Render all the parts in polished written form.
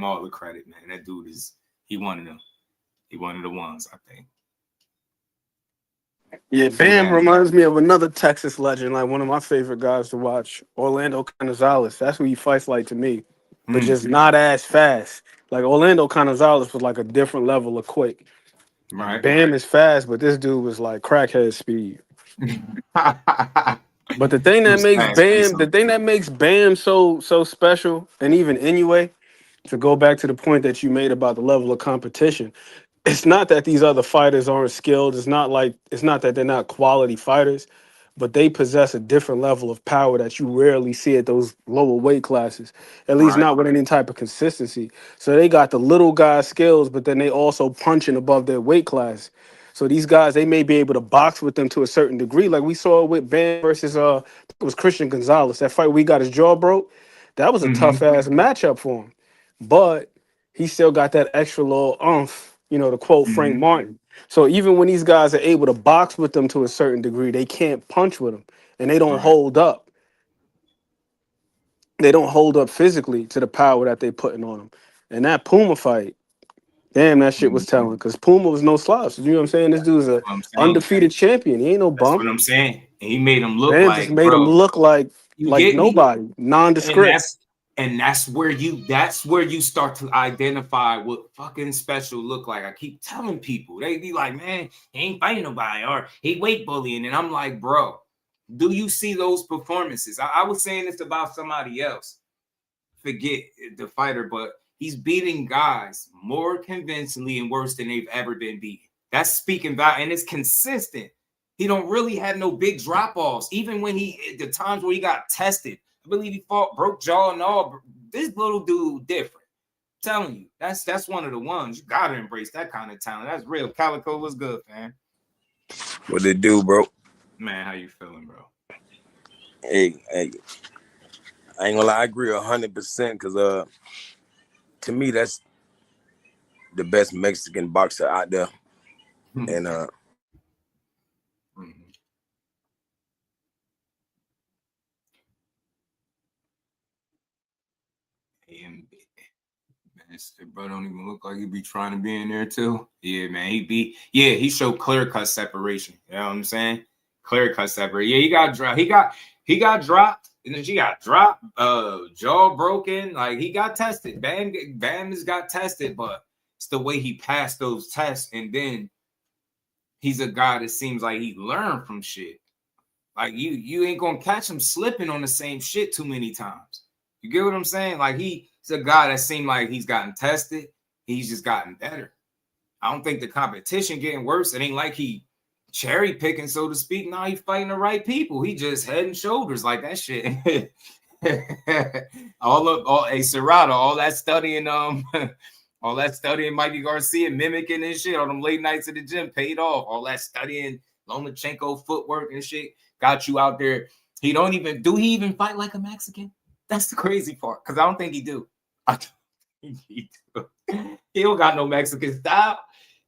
him all the credit, man. That dude he one of them. He one of the ones, I think. Yeah, Bam reminds me of another Texas legend, like one of my favorite guys to watch, Orlando Canizales. That's who he fights like to me, but just not as fast. Like Orlando Canizales was like a different level of quick. Right. Bam is fast, but this dude was like crackhead speed. But the thing that makes Bam so special, and even anyway, to go back to the point that you made about the level of competition, it's not that these other fighters aren't skilled. It's not that they're not quality fighters, but they possess a different level of power that you rarely see at those lower weight classes. At least not with any type of consistency. So they got the little guy skills, but then they also punching above their weight class. So these guys, they may be able to box with them to a certain degree, like we saw with Bam versus it was Christian Gonzalez. That fight we got his jaw broke. That was a tough ass matchup for him, but he still got that extra little umph, to quote Frank Martin. So even when these guys are able to box with them to a certain degree, they can't punch with them, and they don't hold up. They don't hold up physically to the power that they're putting on them. And that Puma fight, damn, that shit was telling, because Puma was no slouch. You know what I'm saying? This dude's a undefeated champion. He ain't no bum. That's what I'm saying. And he made him look just made him look like nobody, nondescript. And that's where you start to identify what fucking special look like. I keep telling people, they be like, man, he ain't fighting nobody, or he weight bullying. And I'm like, bro, do you see those performances? I was saying this about somebody else. Forget the fighter, but he's beating guys more convincingly and worse than they've ever been beaten. That's speaking about, and it's consistent. He don't really have no big drop-offs. Even when the times where he got tested, I believe he fought, broke jaw and all. This little dude different. I'm telling you, that's one of the ones. You gotta embrace that kind of talent. That's real. Calico was good, man. What they do, bro? Man, how you feeling, bro? Hey, I ain't gonna lie, I agree 100% because to me that's the best Mexican boxer out there. And bro don't even look like he be trying to be in there too. Yeah, man, he showed clear cut separation. You know what I'm saying? Clear cut separation. Yeah, he got dropped. He got dropped, and then she got dropped. Jaw broken. Like he got tested. Bam has got tested, but it's the way he passed those tests, and then he's a guy that seems like he learned from shit. Like you ain't gonna catch him slipping on the same shit too many times. You get what I'm saying? Like he's a guy that seemed like he's gotten tested. He's just gotten better. I don't think the competition getting worse. It ain't like he cherry picking, so to speak. Now he's fighting the right people. He just head and shoulders like that shit. Serrata, all that studying, all that studying Mikey Garcia, mimicking and shit, all them late nights at the gym paid off. All that studying Lomachenko footwork and shit got you out there. He even fight like a Mexican? That's the crazy part, because I don't think he do. He don't got no Mexican style.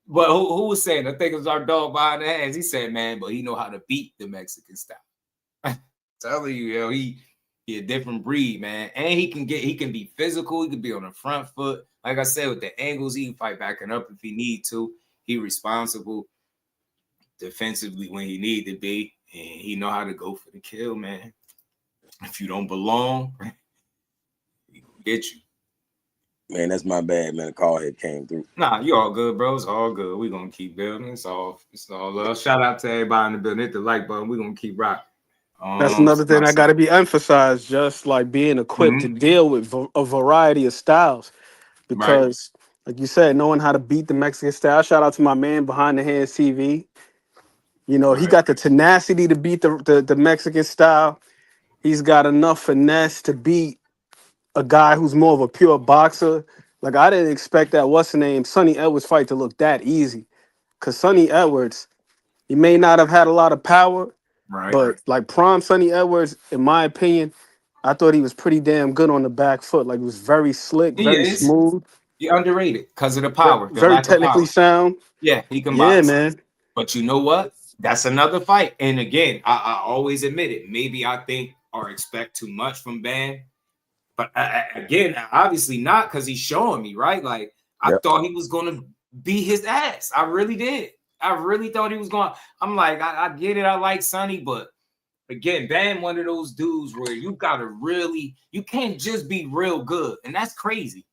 But who was saying? I think it was our dog behind the hands. He said, man, but he know how to beat the Mexican style. Telling you, he a different breed, man. And he can be physical. He can be on the front foot. Like I said, with the angles, he can fight backing up if he need to. He responsible defensively when he need to be. And he know how to go for the kill, man. If you don't belong, he will get you. Man, that's my bad, man. The call head came through. Nah, you all good, bro. It's all good. We're gonna keep building. It's all love. Shout out to everybody in the building. Hit the like button. We're gonna keep rocking. That's another thing that got to be emphasized, just like being equipped to deal with a variety of styles. Because, like you said, knowing how to beat the Mexican style. Shout out to my man behind the hands TV. He got the tenacity to beat the Mexican style. He's got enough finesse to beat a guy who's more of a pure boxer. Like, I didn't expect that, Sonny Edwards fight to look that easy. Because Sonny Edwards, he may not have had a lot of power, but like prime Sonny Edwards, in my opinion, I thought he was pretty damn good on the back foot. Like, he was very slick, very smooth. He underrated because of the power. Very technically sound. Yeah, he can box. Yeah, man. But you know what? That's another fight. And again, I always admit it. Maybe I think or expect too much from Bam. But again, obviously not, because he's showing me, right? Like, I thought he was going to beat his ass. I really did. I really thought he was going. I'm like, I get it. I like Sonny, but again, Bam, one of those dudes where you can't just be real good, and that's crazy.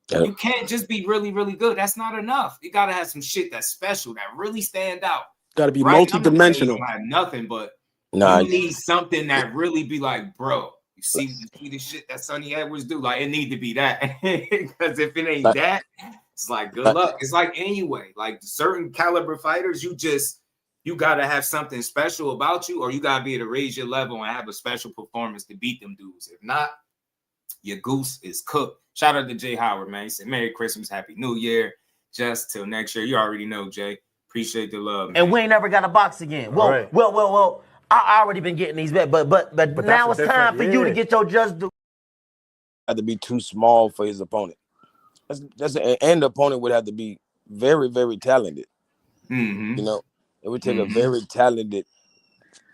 You can't just be really, really good. That's not enough. You gotta have some shit that's special, that really stand out. Gotta be multi-dimensional. You don't have nothing, but you need something that really be like, bro. You see the shit that Sonny Edwards do? Like, it need to be that. Because if it ain't that, it's like good luck. It's like anyway, like certain caliber fighters, you gotta have something special about you, or you gotta be able to raise your level and have a special performance to beat them dudes. If not, your goose is cooked. Shout out to Jay Howard, man. He said, Merry Christmas, Happy New Year. Just till next year. You already know, Jay. Appreciate the love, man. And we ain't never got a box again. Well. I already been getting these back, but now it's time for you to get your just due. Have to be too small for his opponent. And the opponent would have to be very, very talented. Mm-hmm. You know, it would take a very talented,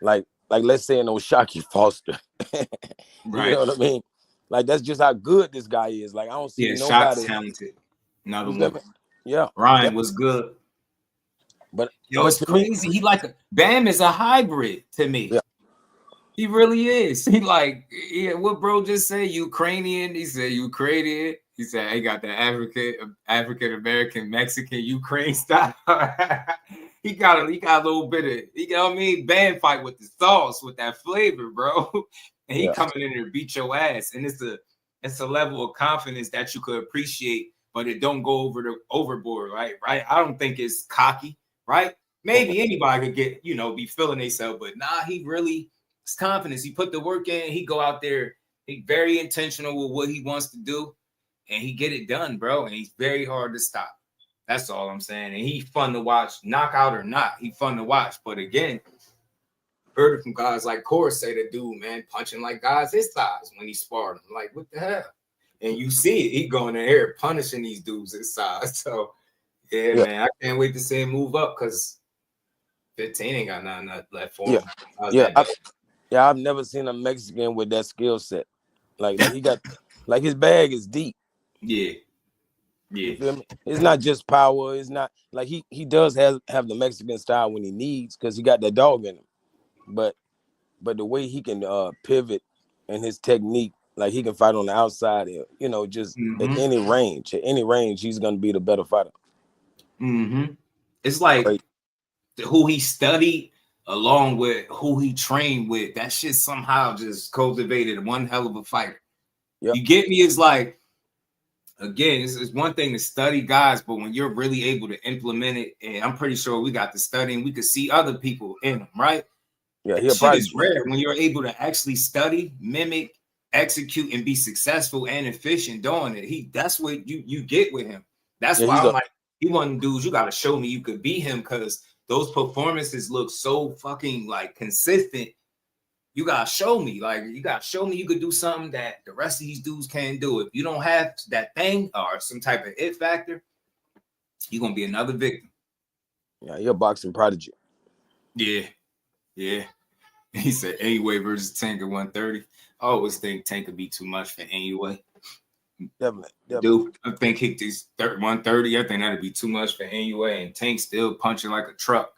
like let's say an O'Shaquie Foster. Right. You know what I mean? Like, that's just how good this guy is. Like, I don't see nobody. Shot's talented. Another one. Yeah. Ryan was good. But it's crazy. He Bam is a hybrid to me. Yeah. He really is. He what bro just said, Ukrainian. He said Ukrainian. He said he got the African American Mexican Ukraine style. he got a little bit of, you know what I mean? Bam fight with the sauce, with that flavor, bro. And he coming in there to beat your ass. And it's a level of confidence that you could appreciate, but it don't go overboard, right? I don't think it's cocky. Right? Maybe anybody could get, be feeling themselves, but he really, it's confidence. He put the work in, he go out there, he very intentional with what he wants to do, and he get it done, bro. And he's very hard to stop. That's all I'm saying. And he fun to watch, knockout or not, he fun to watch. But again, heard it from guys like Corey say the dude, man, punching like guys his size when he sparred him. Like, what the hell? And you see it, he going in there punishing these dudes his size. So yeah, man, I can't wait to see him move up, because 15 ain't got nothing left for him. I've never seen a Mexican with that skill set. Like he got, like, his bag is deep. Yeah. You feel me? It's not just power. It's not like he does have the Mexican style when he needs, because he got that dog in him. But the way he can pivot and his technique, like he can fight on the outside, just at any range, he's gonna be the better fighter. Mm-hmm. It's like who he studied along with who he trained with. That shit somehow just cultivated one hell of a fighter. Yep. You get me? It's like, again, it's one thing to study guys, but when you're really able to implement it, and I'm pretty sure we got to study and we could see other people in them, right? Yeah, shit is rare when you're able to actually study, mimic, execute, and be successful and efficient doing it. That's what you get with him. That's why I'm like, he one of the dudes you got to show me you could beat him, because those performances look so fucking like consistent. You got to show me, you could do something that the rest of these dudes can't do. If you don't have that thing or some type of it factor, you're going to be another victim. Yeah, you're a boxing prodigy. Yeah. He said anyway versus Tank at 130. I always think Tank could be too much for anyway. Definitely. Dude, I think he is 130. I think that'd be too much for anyway. And Tank still punching like a truck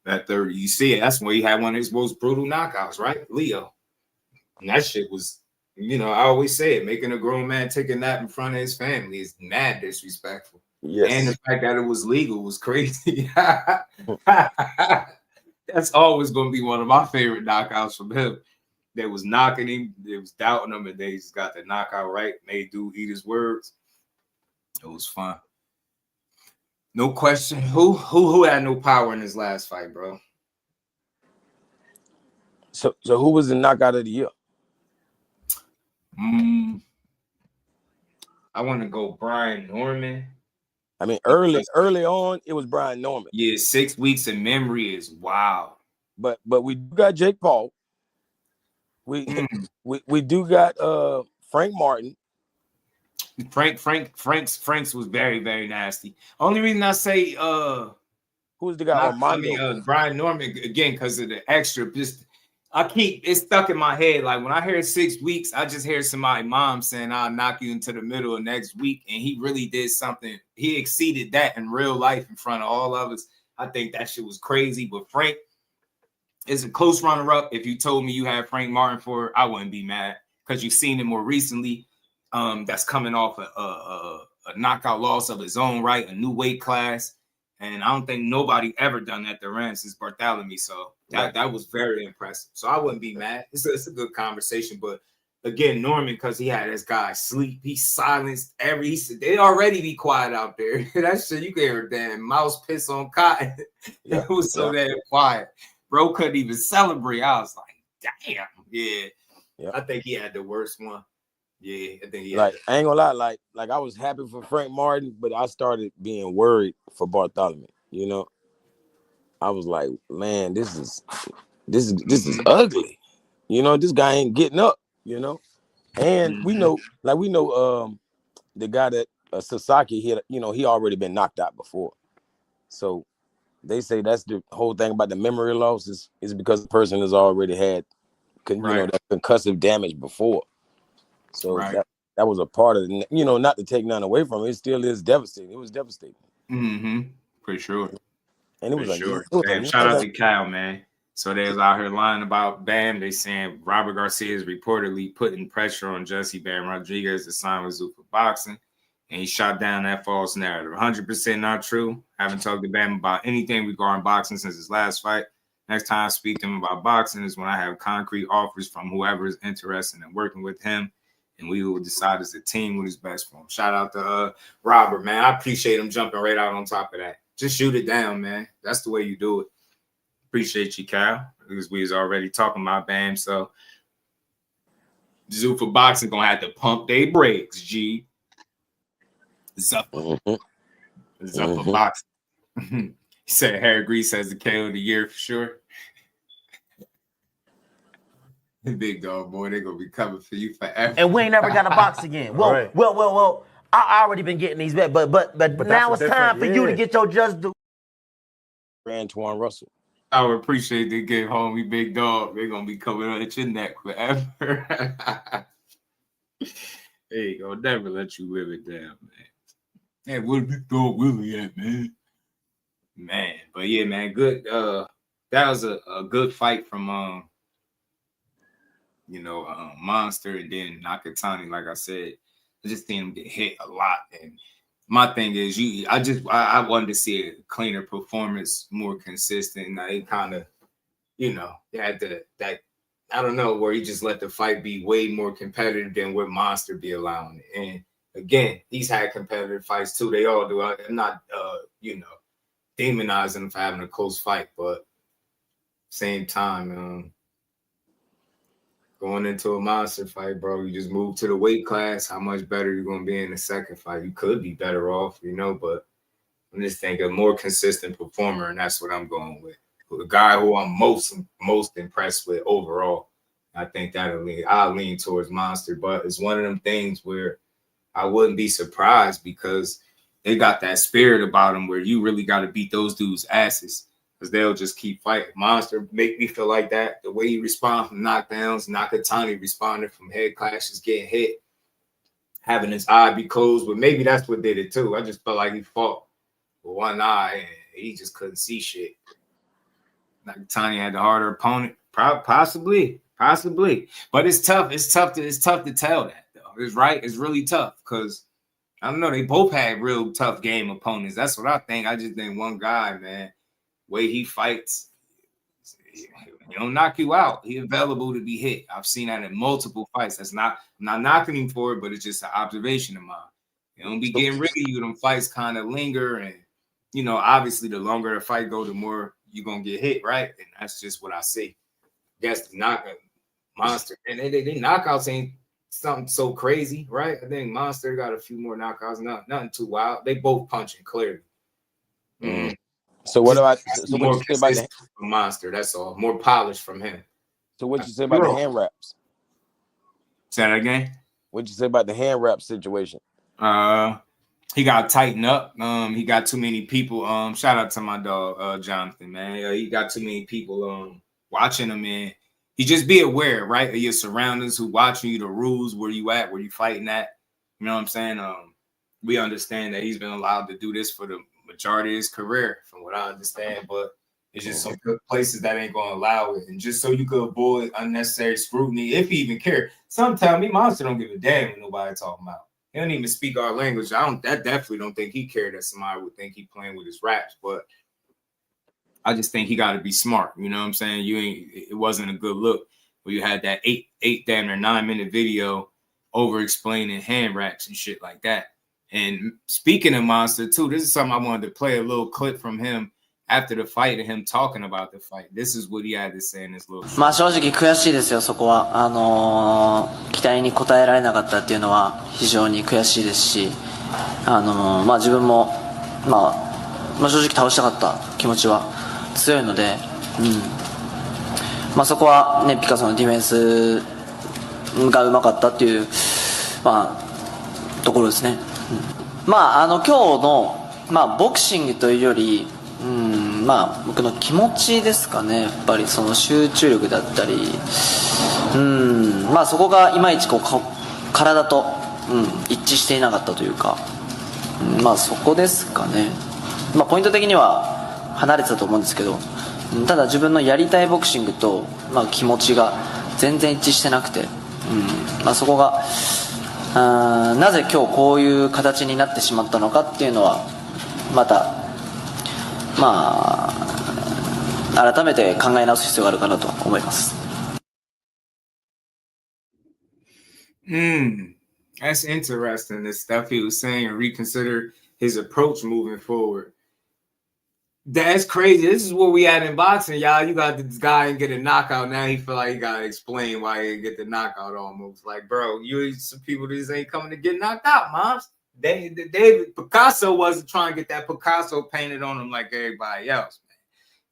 at 30. You see it. That's where he had one of his most brutal knockouts, right? Leo. And that shit was, I always say it, making a grown man take a nap in front of his family is mad disrespectful. Yes. And the fact that it was legal was crazy. That's always going to be one of my favorite knockouts from him. They was knocking him, they was doubting him, and they just got the knockout right. Made dude eat his words. It was fun. No question. Who had no power in his last fight, bro? So who was the knockout of the year? I want to go Brian Norman. I mean, early on, it was Brian Norman. Yeah, 6 weeks in memory is wow. But we got Jake Paul. We do got Frank Martin. Frank's was very, very nasty. Only reason I say who's the guy? Brian Norman again, because of the extra. Just it's stuck in my head. Like when I hear 6 weeks, I just hear somebody mom saying I'll knock you into the middle of next week. And he really did something. He exceeded that in real life in front of all of us. I think that shit was crazy. But Frank is a close runner-up. If you told me you had Frank Martin for it, I wouldn't be mad because you've seen him more recently. That's coming off a knockout loss of his own right, a new weight class. And I don't think nobody ever done that to Rand since Bartholomew. So that was very impressive. So I wouldn't be mad. It's a good conversation. But again, Norman, because he had this guy sleep, he silenced he said they already be quiet out there. That shit, you can hear a damn mouse piss on cotton. It was so damn quiet. Bro couldn't even celebrate. I was like, damn. Yeah. I think he had the worst one. Yeah, I think I ain't gonna lie, like I was happy for Frank Martin, but I started being worried for Bartholomew. You know, I was like, man, this is ugly. You know, this guy ain't getting up. You know, and we know the guy that Sasaki hit. You know, he already been knocked out before, so they say that's the whole thing about the memory loss is because the person has already had that concussive damage before. So that was a part of it. You know, not to take none away from it, it still is devastating. It was devastating. For sure. And it was sure. Shout out to Kyle, man. So they was out here lying about Bam. They saying Robert Garcia is reportedly putting pressure on Jesse Bam Rodriguez to sign with Zuffa Boxing. And he shot down that false narrative. 100% not true. Haven't talked to Bam about anything regarding boxing since his last fight. Next time I speak to him about boxing is when I have concrete offers from whoever is interested in working with him. And we will decide as a team what is best for him. Shout out to Robert, man. I appreciate him jumping right out on top of that. Just shoot it down, man. That's the way you do it. Appreciate you, Kyle. Because we was already talking about Bam. So Zuffa Boxing gonna have to pump their brakes, G. Zuffa. Zuffa Boxing. He said Harry Grease has the KO of the year for sure. Big dog, boy, they're gonna be coming for you forever. And we ain't never got a box again. Well. I already been getting these bets, but now it's time for you to get your just due. Antoine Russell. I would appreciate they get homie Big Dog. They're gonna be coming at your neck forever. There you go. Never let you live it down, man. Hey, where Big Dog Willie at, man? Man, but yeah, man, good. That was a good fight from Monster, and then Nakatani. Like I said, I just think him get hit a lot. And my thing is, I wanted to see a cleaner performance, more consistent. Now, he kind of, they had that I don't know, where he just let the fight be way more competitive than what Monster be allowing it. And again, he's had competitive fights too. They all do. I'm not, demonizing him for having a close fight, but same time, going into a Monster fight, bro, you just move to the weight class. How much better you're going to be in the second fight? You could be better off, but I'm just thinking a more consistent performer, and that's what I'm going with. The guy who I'm most impressed with overall. I think I'll lean towards Monster, but it's one of them things where I wouldn't be surprised because they got that spirit about them where you really got to beat those dudes' asses because they'll just keep fighting. Monster make me feel like that. The way he responds from knockdowns, Nakatani responded from head clashes, getting hit, having his eye be closed, but maybe that's what did it too. I just felt like he fought with one eye and he just couldn't see shit. Nakatani had the harder opponent, possibly, but it's tough. It's tough to tell that though. It's really tough because I don't know. They both had real tough game opponents. That's what I think. I just think one guy, man, way he fights, he don't knock you out. He available to be hit. I've seen that in multiple fights. I'm not knocking him for it, but it's just an observation of mine. He don't be getting rid of you. Them fights kind of linger, and obviously the longer the fight go, the more you're gonna get hit, right? And that's just what I see. I guess the knockout Monster and they knockouts ain't something so crazy, right? I think Monster got a few more knockouts, nothing too wild. They both punching clearly. So what about more consistent from Monster? That's all. More polished from him. So what you say about the hand wraps? Say that again. What you say about the hand wrap situation? He got to tighten up. He got too many people. Shout out to my dog Jonathan, man. He got too many people watching him, and You just be aware, right, of your surroundings, who watching you, the rules, where you at, where you fighting at. You know what I'm saying? We understand that he's been allowed to do this for the majority of his career, from what I understand, but it's just some places that ain't gonna allow it. And just so you could avoid unnecessary scrutiny, if he even care. Some tell me Monster don't give a damn what nobody talking about. He don't even speak our language. I definitely don't think he cared that somebody would think he playing with his raps, but I just think he got to be smart. You know what I'm saying? It wasn't a good look where you had that eight damn near 9-minute video over explaining hand wraps and shit like that. And speaking of Monster too, this is something I wanted to play a little clip from him after the fight and him talking about the fight. This is what he had to say in this little. まあ正直悔しいですよ、そこは。期待に応えられなかったっていうのは非常に悔しいですし、まあ自分も、まあ正直倒したかった気持ちは強いので、まあそこはね、ピカソのディフェンスがうまかったっていう、まあところですね。まあ今日の、まあボクシングというより、まあ僕の気持ちですかね。やっぱりその集中力だったり、まあそこがいまいちこう体と、一致していなかったというか、まあそこですかね。まあポイント的には離れてたと思うんですけど、ただ自分のやりたいボクシングと、まあ、気持ちが全然一致してなくて、まあそこがなぜ今日こういう形になってしまったのかっていうのはまたまあ改めて考え直す必要があるかなと思います。That's interesting. The stuff he was saying, and reconsider his approach moving forward. That's crazy. This is where we at in boxing, y'all. You got this guy and get a knockout. Now he feel like he gotta explain why he didn't get the knockout almost. Like, bro, you some people just ain't coming to get knocked out, moms. David Picasso wasn't trying to get that Picasso painted on him like everybody else, man.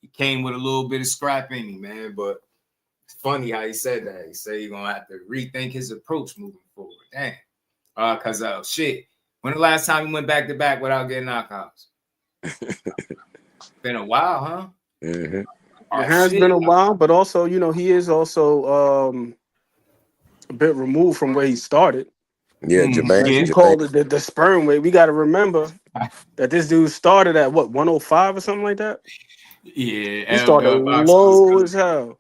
He came with a little bit of scrap in him, man. But it's funny how he said that. He said he's gonna have to rethink his approach moving forward. Damn. Cause shit. When the last time he went back to back without getting knockouts? Been a while, huh? It has been a while, but also, you know, he is also a bit removed from where he started. Yeah, Japan. You called it the sperm weight. We got to remember that this dude started at what, 105 or something like that? Yeah, he started low as hell.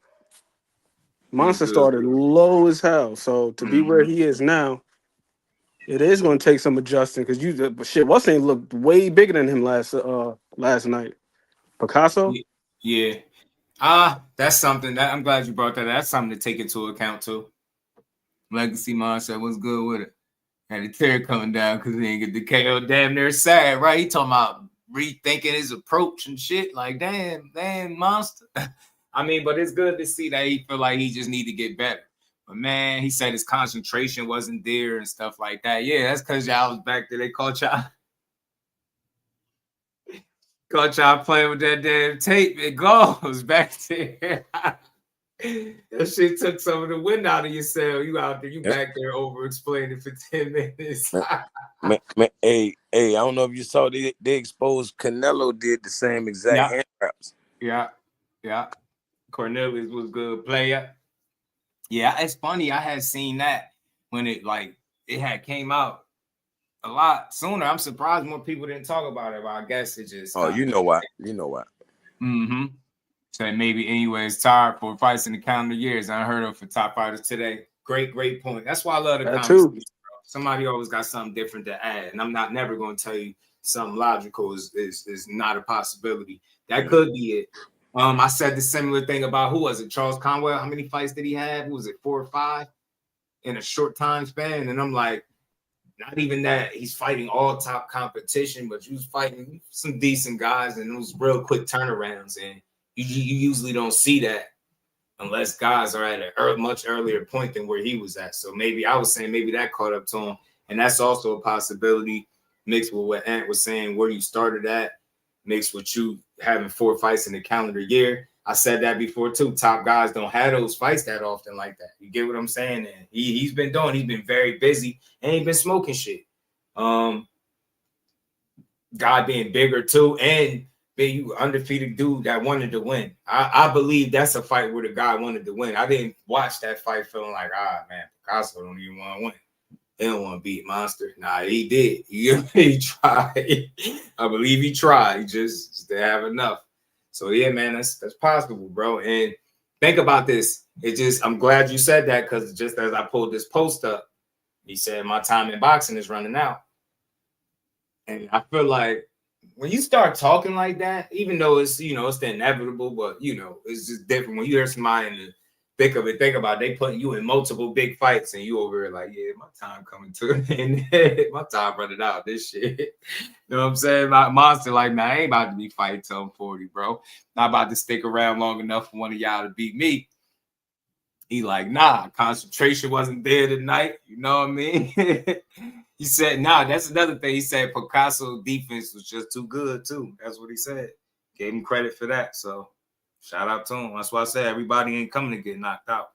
Monster started low as hell. So to be where he is now, it is going to take some adjusting because shit, what's name looked way bigger than him last night. Picasso? Yeah. That's something that I'm glad you brought that. That's something to take into account too. Legacy Monster was good with it. Had a tear coming down because he didn't get the KO. Damn near sad, right? He talking about rethinking his approach and shit. Like, damn, Monster. I mean, but it's good to see that he feel like he just need to get better. But man, he said his concentration wasn't there and stuff like that. Yeah, that's because y'all was back there. They caught y'all playing with that damn tape. It goes back there. That shit took some of the wind out of your cell. You out there, you back there over explaining for 10 minutes. man, hey, I don't know if you saw they exposed Canelo did the same exact hand wraps. Yeah. Cornelius was good player. Yeah, it's funny. I had seen that when it had came out a lot sooner. I'm surprised more people didn't talk about it, but I guess it just. Oh, you know why? So maybe anyways, tired for fights in the calendar years. I heard of for top fighters today. Great point. That's why I love the conversation, bro. Somebody always got something different to add, and I'm not never going to tell you something logical is not a possibility. That could be it. I said the similar thing about who was it? Charles Conwell. How many fights did he have? Was it 4 or 5 in a short time span? And I'm like, not even that. He's fighting all top competition, but you was fighting some decent guys, and it was real quick turnarounds. And you usually don't see that unless guys are at a much earlier point than where he was at. So maybe I was saying maybe that caught up to him, and that's also a possibility mixed with what Ant was saying, where you started at, mixed with you having 4 fights in the calendar year. I said that before too. Top guys don't have those fights that often like that. You get what I'm saying? And he's been very busy and he's been smoking shit. Guy being bigger too, and big, you undefeated dude that wanted to win. I believe that's a fight where the guy wanted to win. I didn't watch that fight feeling like, man, Picasso don't even want to win. He don't want to beat Monster. Nah, he did. He tried. I believe he tried. He just didn't have enough. So yeah, man, that's possible, bro. And think about this. I'm glad you said that, because just as I pulled this post up, he said my time in boxing is running out. And I feel like when you start talking like that, even though it's, it's the inevitable, but it's just different when you hear somebody in the thick of it. Think about it, they putting you in multiple big fights and you over here like, yeah, my time coming to an end. My time running out. This shit. You know what I'm saying? My Monster, like, man, I ain't about to be fighting till I'm 40, bro. Not about to stick around long enough for one of y'all to beat me. He like, nah, concentration wasn't there tonight. You know what I mean? He said, nah, that's another thing. He said Picasso defense was just too good, too. That's what he said. Gave him credit for that. So shout out to him. That's why I said everybody ain't coming to get knocked out.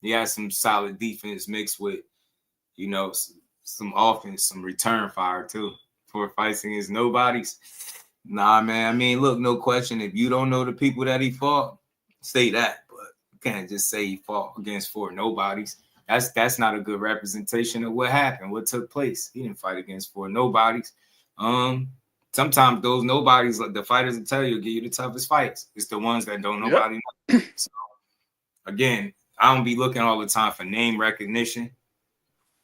He had some solid defense mixed with, some offense, some return fire, too. For fights against nobodies. Nah, man. I mean, look, no question. If you don't know the people that he fought, say that. But you can't just say he fought against 4 nobodies. That's not a good representation of what happened, what took place. He didn't fight against 4 nobodies. Sometimes those nobodies, the fighters will tell you, give you the toughest fights. It's the ones that don't nobody know. So again, I don't be looking all the time for name recognition.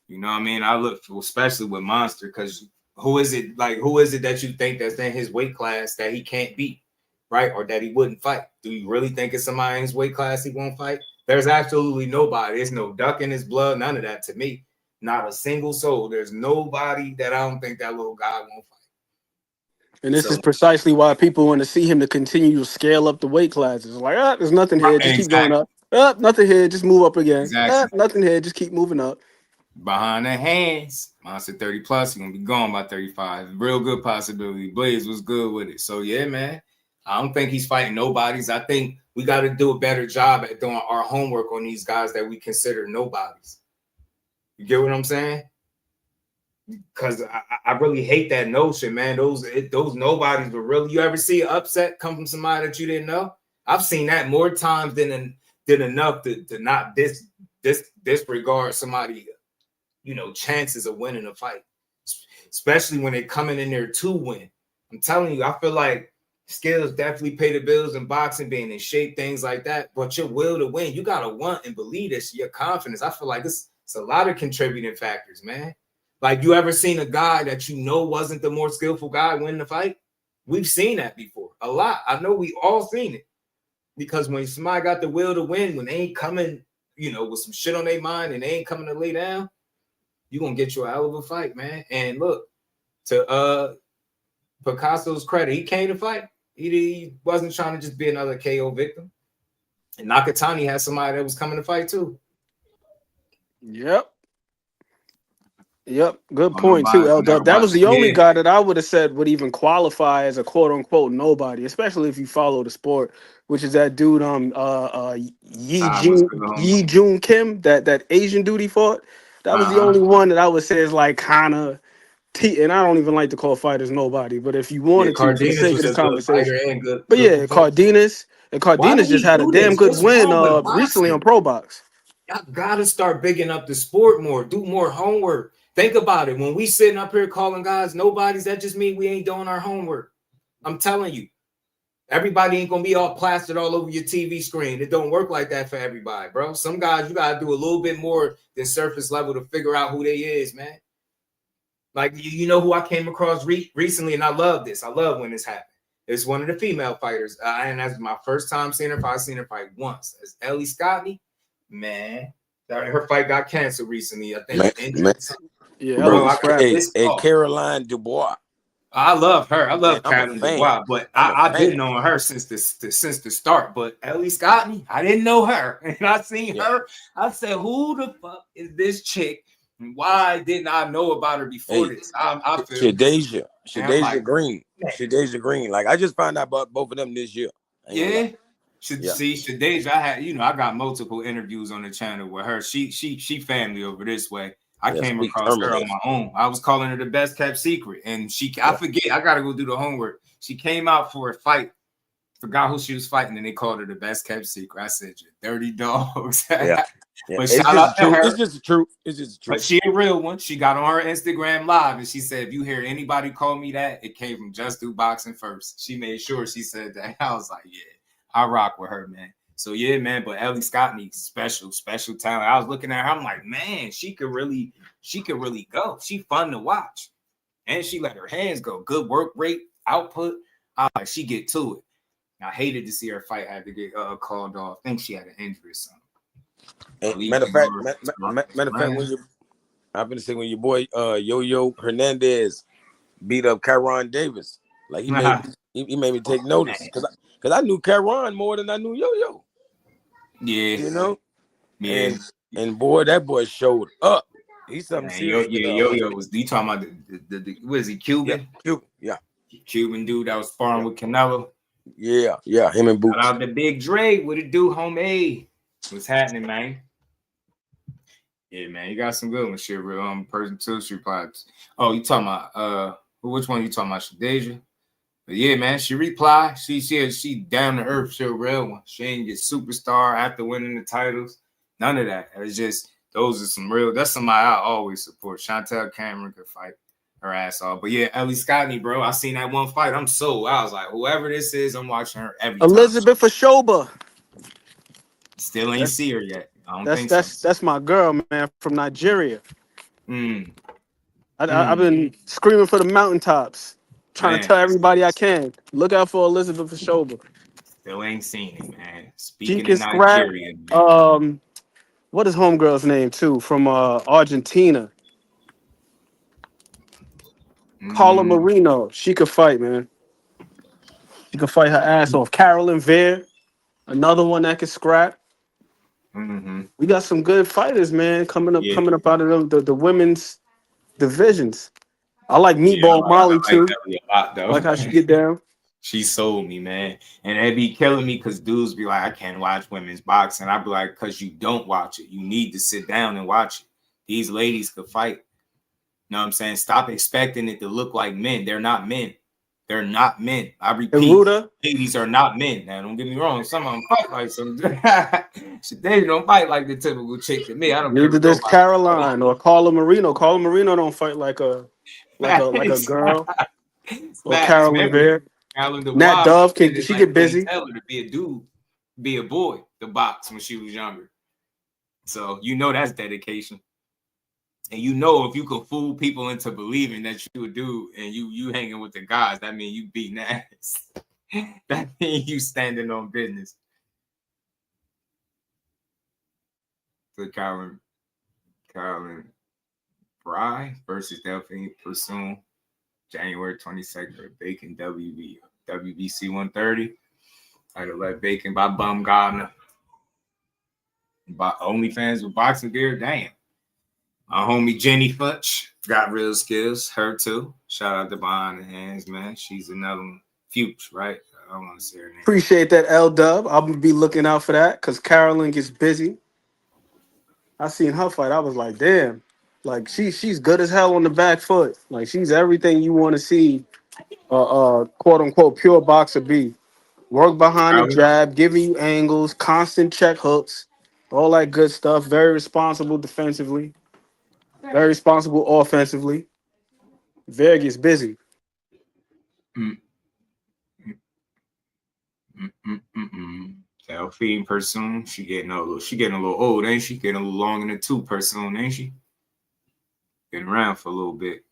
You know what I mean? I look for, especially with Monster, because who is it that you think that's in his weight class that he can't beat, right? Or that he wouldn't fight? Do you really think it's somebody in his weight class he won't fight? There's absolutely nobody. There's no duck in his blood. None of that to me. Not a single soul. There's nobody that I don't think that little guy won't fight. And this is precisely why people want to see him to continue to scale up the weight classes. Like, there's nothing here. Just keep going up. Nothing here. Just move up again. Exactly. Nothing here. Just keep moving up. Behind the hands, Monster 30 plus, you're going to be gone by 35. Real good possibility. Blaze was good with it. So, yeah, man. I don't think he's fighting nobodies. I think we got to do a better job at doing our homework on these guys that we consider nobodies. You get what I'm saying? Because I really hate that notion, man. Those nobodies were really. You ever see an upset come from somebody that you didn't know? I've seen that more times than enough to not disregard somebody, chances of winning a fight, especially when they're coming in there to win. I'm telling you, I feel like skills definitely pay the bills in boxing, being in shape, things like that. But your will to win, you gotta want and believe this. Your confidence. I feel like it's a lot of contributing factors, man. Like, you ever seen a guy that wasn't the more skillful guy win the fight? We've seen that before a lot. I know we all seen it, because when somebody got the will to win, when they ain't coming, with some shit on their mind and they ain't coming to lay down, you're gonna get you a hell of a fight, man. And look, to Picasso's credit, he came to fight. He wasn't trying to just be another KO victim. And Nakatani had somebody that was coming to fight too. Yep. Good point too, L-Dub. That was the only guy that I would have said would even qualify as a quote unquote nobody, especially if you follow the sport, which is that dude Yi Jun Kim, that Asian dude he fought. That was the only one that I would say is like kind of and I don't even like to call fighters nobody, but if you wanted to, for the sake of this conversation. But yeah, Cardenas just had a damn good win recently on Pro Box. Y'all gotta start bigging up the sport more, do more homework. Think about it. When we sitting up here calling guys nobodies, that just means we ain't doing our homework. I'm telling you, everybody ain't gonna be all plastered all over your TV screen. It don't work like that for everybody, bro. Some guys you gotta do a little bit more than surface level to figure out who they is, man. Like, you know who I came across recently, and I love this. I love when this happened. It's one of the female fighters, and that's my first time seeing her fight. I've seen her fight once. It's Ellie Scotney. Man, her fight got canceled recently. I think. Yeah, bro. And Caroline Dubois. I love her. I love Caroline Dubois, but I didn't know her since the start. But Ellie Scotney, I didn't know her, and I seen her. I said, "Who the fuck is this chick? And why didn't I know about her before this?" I feel Shadeja Green. Shadeja Green. Like, I just found out about both of them this year. See, Shadeja, I got multiple interviews on the channel with her. She family over this way. I came across her on my own. I was calling her the best kept secret, and I forget. I gotta go do the homework. She came out for a fight. Forgot who she was fighting, and they called her the best kept secret. I said, "You dirty dogs." Yeah. But shout out to her. It's just the truth. It's just the truth. But she a real one. She got on her Instagram live, and she said, "If you hear anybody call me that, it came from Just Do Boxing first." She made sure she said that. I was like, "Yeah, I rock with her, man." So yeah, man. But Ellie Scottney, special talent. I was looking at her. I'm like, man, she could really go. She fun to watch, and she let her hands go. Good work rate, output. She get to it. I hated to see her fight had to get called off. I think she had an injury or something. Matter of fact, when your boy Yo-Yo Hernandez beat up Kyron Davis, like he made me take notice because I knew Kyron more than I knew Yo-Yo. Yeah, you know. Yeah, and boy, that boy showed up. He's something serious. Yo-Yo was. You talking about the what is he, Cuban? Yeah, Cuban dude that was sparring with Canelo. Yeah, him and Boots. Shout out to Big Dre. What it do, homie? What's happening, man? Yeah, man, you got some good ones. Shit, real person too. She replied. Oh, you talking about which one you talking about? Shadeja? But yeah, man, she replied. She down to earth. She a real one. She ain't get superstar after winning the titles. None of that. It's just those are some real. That's somebody I always support. Chantel Cameron could fight her ass off. But yeah, Ellie Scottney, bro. I seen that one fight. I was like, whoever this is, I'm watching her every time. Elizabeth Ashoba. Still ain't see her yet. I don't think so. That's my girl, man, from Nigeria. I've been screaming for the mountaintops, trying to tell everybody I can. Look out for Elizabeth Ashoba. Still ain't seen it, man. Speaking of Nigeria, what is homegirl's name too from Argentina? Carla Marino. She could fight, man. She could fight her ass off. Carolyn Veer, another one that could scrap. We got some good fighters, man, coming up out of the women's divisions. I like Meatball Molly too. Like how she get down. She sold me, man. And it'd be killing me because dudes be like, I can't watch women's boxing. I'd be like, because you don't watch it. You need to sit down and watch it. These ladies could fight. You know what I'm saying? Stop expecting it to look like men. They're not men. They're not men. I repeat, ladies are not men. Now, don't get me wrong. Some of them fight like some. They don't fight like the typical chick to me. I don't. Neither does Caroline or Carla Marino. Carla Marino don't fight like a girl. Or Carolyn Veer. Nat Dove can she get busy? Tell her to be a dude, be a boy, to box when she was younger. So you know that's dedication. And you know if you can fool people into believing that you a dude and you hanging with the guys, that means you beating ass. That means you standing on business. So Carolyn Fry versus Delphine Persoon, January 22nd at Bacon WBC 130. I let Bacon by Bum Gardner. By OnlyFans with boxing gear, damn. My homie Jenny Futch got real skills. Her too. Shout out to Behind the Hands, man. She's another one. Fuchs, right? I don't want to say her name. Appreciate that, L-Dub. I'm going to be looking out for that because Carolyn gets busy. I seen her fight. I was like, damn. Like, she's good as hell on the back foot. Like, she's everything you want to see quote-unquote pure boxer be. Work behind the jab, giving you angles, constant check hooks, all that good stuff. Very responsible defensively. Very responsible offensively. Veer gets busy. Delphine Persoon, she getting a little old, ain't she? Getting a little long in the tooth, Persoon, ain't she? Been around for a little bit.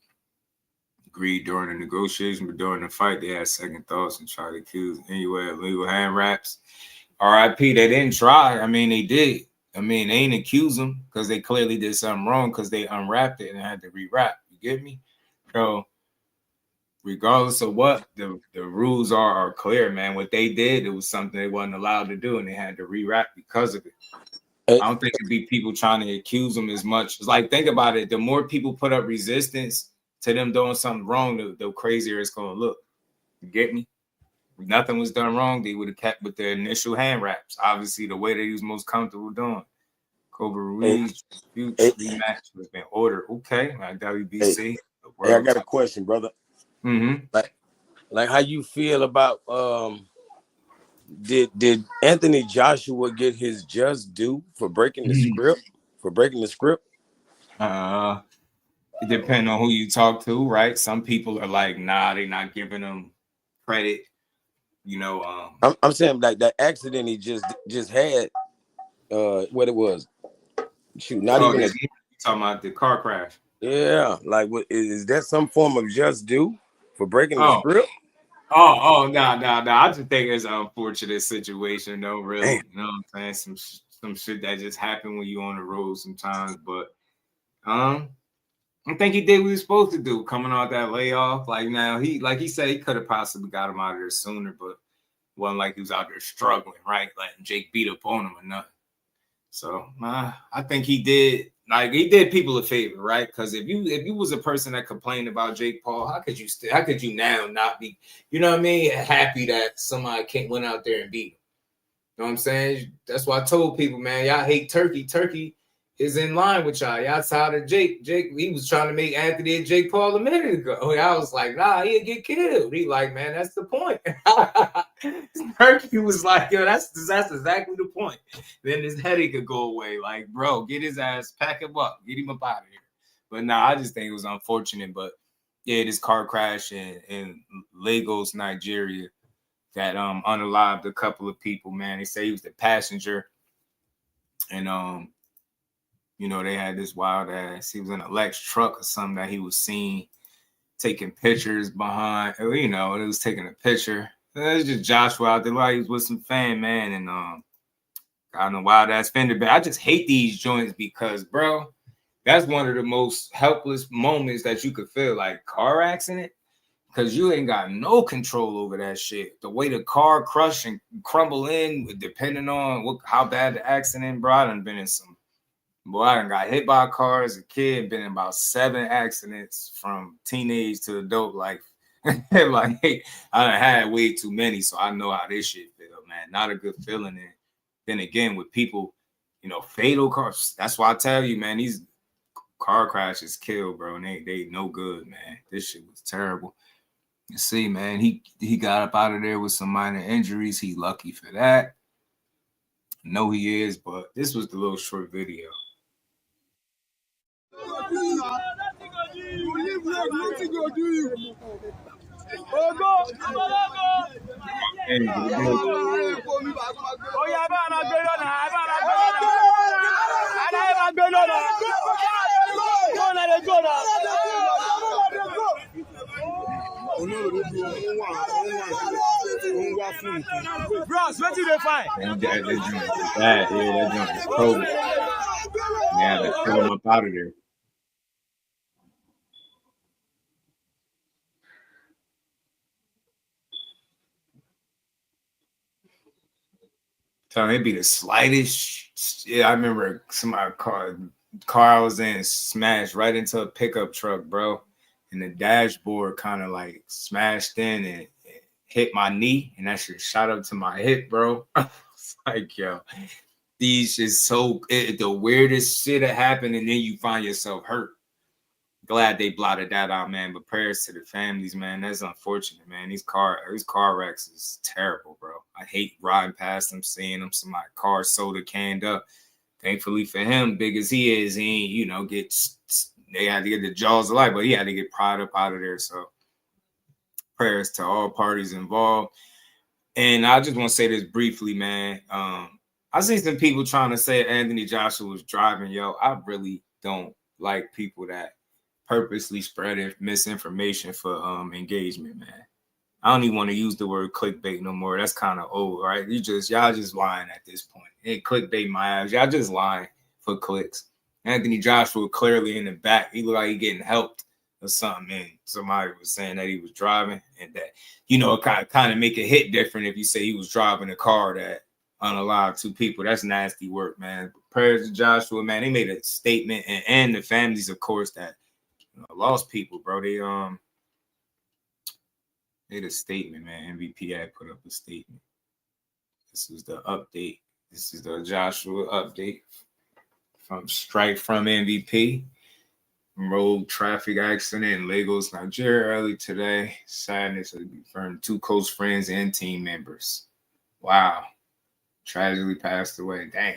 Agreed during the negotiation, but during the fight, they had second thoughts and tried to accuse anyway illegal hand wraps. RIP, they didn't try. I mean, they did. I mean, they ain't accuse them because they clearly did something wrong because they unwrapped it and had to rewrap. You get me? So, regardless of what the rules are clear, man. What they did, it was something they wasn't allowed to do, and they had to rewrap because of it. I don't think it'd be people trying to accuse them as much. It's like, think about it. The more people put up resistance to them doing something wrong, the crazier it's going to look. You get me? If nothing was done wrong, they would have kept with their initial hand wraps. Obviously, the way they was most comfortable doing. Cobra Ruiz rematch has been ordered. Okay, like WBC. Hey, I got a question, brother. Mm-hmm. Like how you feel about did Anthony Joshua get his just due for breaking the script? It depends on who you talk to, right? Some people are like, nah, they're not giving him credit. You know, I'm saying like that accident he just had, what it was. Shoot, not even you talking about the car crash. Yeah, like what is that some form of just due for breaking the script? No. I just think it's an unfortunate situation, though, really. Damn. You know what I'm saying? Some shit that just happen when you're on the road sometimes. But I think he did what he was supposed to do, coming out that layoff. Like now, he said he could have possibly got him out of there sooner, but it wasn't like he was out there struggling, right? Letting Jake beat up on him or nothing. So I think he did people a favor, right? Because if you was a person that complained about Jake Paul, how could you now not be, you know what I mean, happy that somebody went out there and beat him? You know what I'm saying? That's why I told people, man, y'all hate Turkey. Turkey is in line with y'all. Y'all tired of Jake. Jake, he was trying to make Anthony and Jake Paul a minute ago. I was like, nah, he'll get killed. He like, man, that's the point. Turkey was like, yo, that's exactly the point. Then his headache could go away. Like, bro, get his ass, pack him up, get him up out of here. But nah, I just think it was unfortunate. But yeah, this car crash in Lagos, Nigeria, that unalived a couple of people, man. They say he was the passenger. And you know, they had this wild ass. He was in a Lex truck or something that he was seen taking pictures behind. You know, it was taking a picture. It was just Joshua out there while he was with some fan, man. And got in a wild ass fender. But I just hate these joints because, bro, that's one of the most helpless moments that you could feel, like car accident. Because you ain't got no control over that shit. The way the car crush and crumble in, depending on how bad the accident, bro. I done been in some. Boy, I done got hit by a car as a kid, been in about 7 accidents from teenage to adult life. Like, hey, I done had way too many, so I know how this shit feel, man. Not a good feeling. And then again, with people, you know, fatal cars. That's why I tell you, man, these car crashes kill, bro. And they no good, man. This shit was terrible. You see, man, he got up out of there with some minor injuries. He lucky for that. I know he is, but this was the little short video. Bros, what did they find? That jump is cold. Yeah, they pull him up out of there. So it'd be the slightest. Yeah, I remember somebody car I was in smashed right into a pickup truck, bro. And the dashboard kind of like smashed in and hit my knee, and that shit shot up to my hip, bro. It's like, yo, these is the weirdest shit that happened, and then you find yourself hurt. Glad they blotted that out, man. But prayers to the families, man. That's unfortunate, man. These car wrecks is terrible, bro. I hate riding past them, seeing them, somebody car soda canned up. Thankfully for him, big as he is, he ain't, you know, they had to get the jaws of life, but he had to get pried up out of there. So prayers to all parties involved. And I just want to say this briefly, man. I see some people trying to say Anthony Joshua was driving. Yo, I really don't like people that purposely spread misinformation for engagement, man. I don't even want to use the word clickbait no more. That's kind of old, right? Y'all just lying at this point. Hey, clickbait my ass. Y'all just lying for clicks. Anthony Joshua clearly in the back. He looked like he getting helped or something. And somebody was saying that he was driving, and that, you know, it kind of make it hit different if you say he was driving a car that unalived 2 people. That's nasty work, man. Prayers to Joshua, man. They made a statement, and the families, of course, that lost people, bro. They made a statement, man. MVP had put up a statement. This is the update. This is the Joshua update from MVP. Road traffic accident in Lagos, Nigeria early today. Sadness has confirmed 2 close friends and team members. Wow. Tragically passed away. Damn.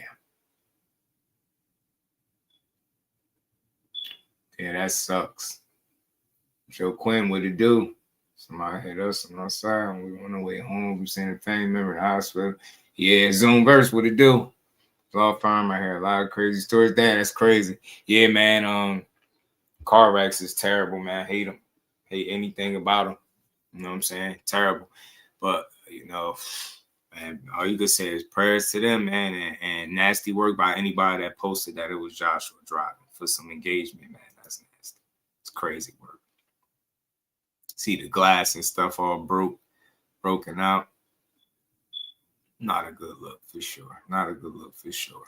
Yeah, that sucks. Joe Quinn, what it do? Somebody hit us on our side and we on the way home. We seen a family member in the hospital. Yeah, Zoomverse, what it do? Law firm, I hear a lot of crazy stories. Damn, that's crazy. Yeah, man. Car wrecks is terrible, man. Hate them. Hate anything about them. You know what I'm saying? Terrible. But, you know, man, all you could say is prayers to them, man, and nasty work by anybody that posted that it was Joshua driving for some engagement, man. That's nasty. It's crazy work. See the glass and stuff all broken out. Not a good look for sure. Not a good look for sure.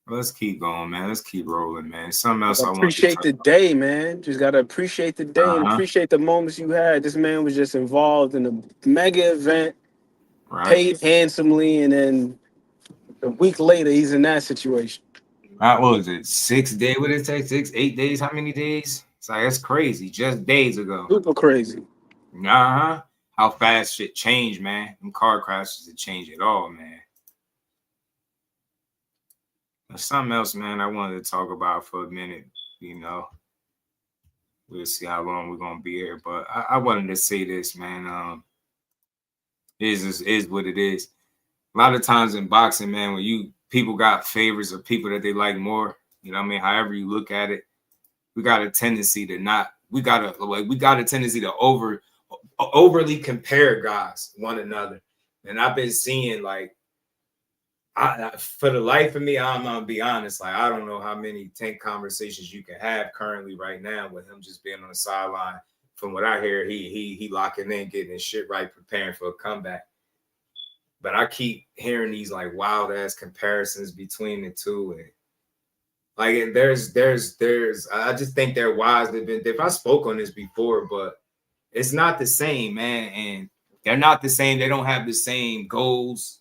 Let's keep going, man. Let's keep rolling, man. Something else I want to appreciate the day, man. Just gotta appreciate the day and appreciate the moments you had. This man was just involved in a mega event, paid handsomely, and then a week later he's in that situation. What was it? 6 days? What did it take? 6, 8 days? How many days? It's like that's crazy. Just days ago. Super crazy. How fast shit changed, man. Them car crashes that change it all, man. There's something else, man, I wanted to talk about for a minute. You know, we'll see how long we're gonna be here, but I wanted to say this, man. Is what it is. A lot of times in boxing, man, when people got favorites of people that they like more, you know what I mean? However you look at it, we got a tendency to overly compare guys one another. And I've been seeing like for the life of me, I'm gonna be honest. Like I don't know how many 10 conversations you can have currently right now with him just being on the sideline. From what I hear, he locking in, getting his shit right, preparing for a comeback. But I keep hearing these like wild ass comparisons between the two, and like there's I just think they're wise. I spoke on this before, but it's not the same, man. And they're not the same. They don't have the same goals.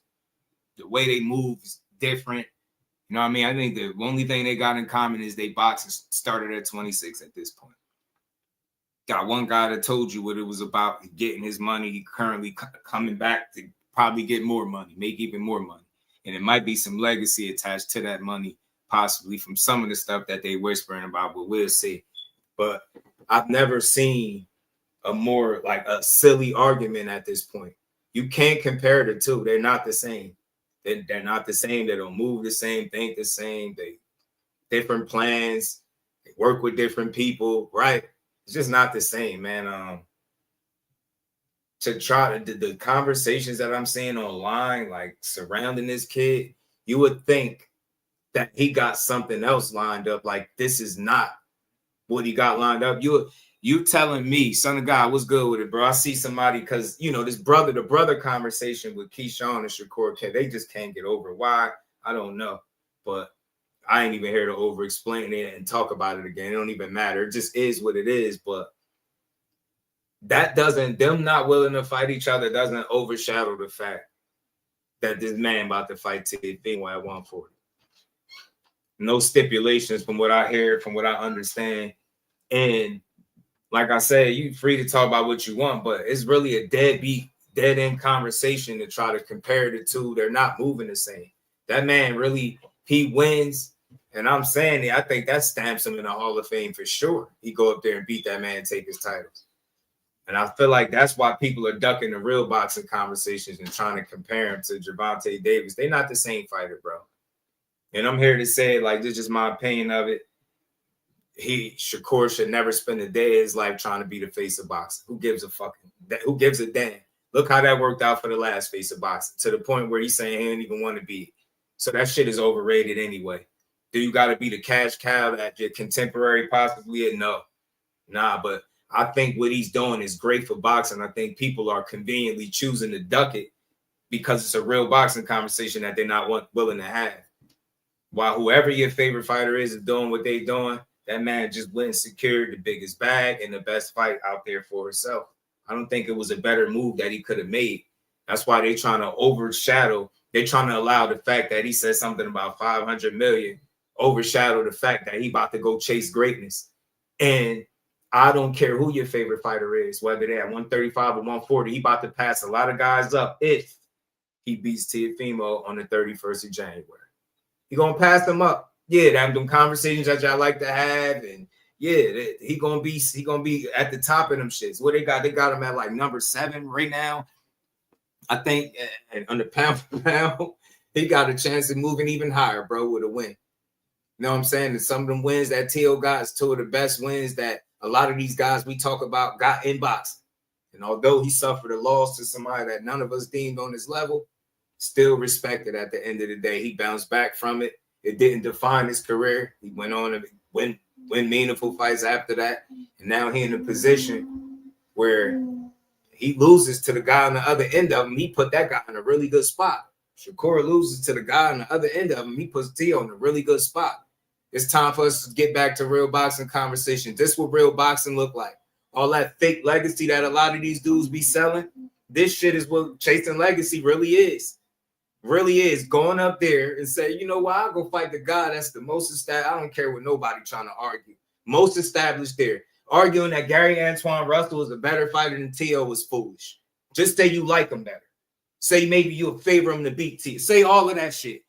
The way they move is different. You know what I mean? I think the only thing they got in common is they boxed and started at 26 at this point. Got one guy that told you what it was about, getting his money. He currently coming back to probably get more money, make even more money. And it might be some legacy attached to that money, possibly from some of the stuff that they whispering about, but we'll see. But I've never seen a more like a silly argument at this point. You can't compare the two. They're not the same. They're not the same. They don't move the same, think the same. They different plans. They work with different people, right? It's just not the same, man. To try to the conversations that I'm seeing online, like surrounding this kid, you would think that he got something else lined up. Like this is not what he got lined up. You telling me, son of God, what's good with it, bro? I see somebody because you know the brother conversation with Keyshawn and Shakur, they just can't get over. Why? I don't know, but I ain't even here to over explain it and talk about it again. It don't even matter. It just is what it is. But that doesn't, them not willing to fight each other doesn't overshadow the fact that this man about to fight Teofimo at 140. No stipulations from what I hear, from what I understand. And like I said, you free to talk about what you want, but it's really a dead end conversation to try to compare the two. They're not moving the same. That man really, he wins. And I'm saying I think that stamps him in the Hall of Fame for sure. He go up there and beat that man and take his titles. And I feel like that's why people are ducking the real boxing conversations and trying to compare him to Gervonta Davis. They're not the same fighter, bro. And I'm here to say, like, this is just my opinion of it. Shakur should never spend a day of his life trying to be the face of boxing. Who gives a damn? Look how that worked out for the last face of boxing, to the point where he's saying he didn't even want to be. So that shit is overrated anyway. Do you got to be the cash cow that your contemporary possibly? No. Nah, but I think what he's doing is great for boxing. I think people are conveniently choosing to duck it because it's a real boxing conversation that they're not willing to have. While whoever your favorite fighter is doing what they're doing, that man just went and secured the biggest bag and the best fight out there for himself. I don't think it was a better move that he could have made. That's why they're trying to overshadow They're trying to allow the fact that he said something about 500 million overshadow the fact that he about to go chase greatness. And I don't care who your favorite fighter is, whether they're at 135 or 140, he about to pass a lot of guys up if he beats Teofimo on the 31st of January. He gonna pass them up. Yeah, them conversations that y'all like to have, and yeah, he gonna be at the top of them shits. What they got? They got him at like number 7 right now. I think on the pound for pound, he got a chance of moving even higher, bro, with a win. You know what I'm saying? And some of them wins that T.O. got is 2 of the best wins that a lot of these guys we talk about got in boxing. And although he suffered a loss to somebody that none of us deemed on his level, still respected at the end of the day. He bounced back from it. It didn't define his career. He went on to win meaningful fights after that. And now he in a position where he loses to the guy on the other end of him. He put that guy in a really good spot. Shakur loses to the guy on the other end of him. He puts T.O. in a really good spot. It's time for us to get back to real boxing conversation. This is what real boxing look like. All that fake legacy that a lot of these dudes be selling, this shit is what chasing legacy really is. Really is going up there and say, you know what, I'll go fight the guy that's the most established. I don't care what nobody trying to argue. Most established there. Arguing that Gary Antoine Russell is a better fighter than T.O. was foolish. Just say you like him better. Say maybe you'll favor him to beat T. Say all of that shit.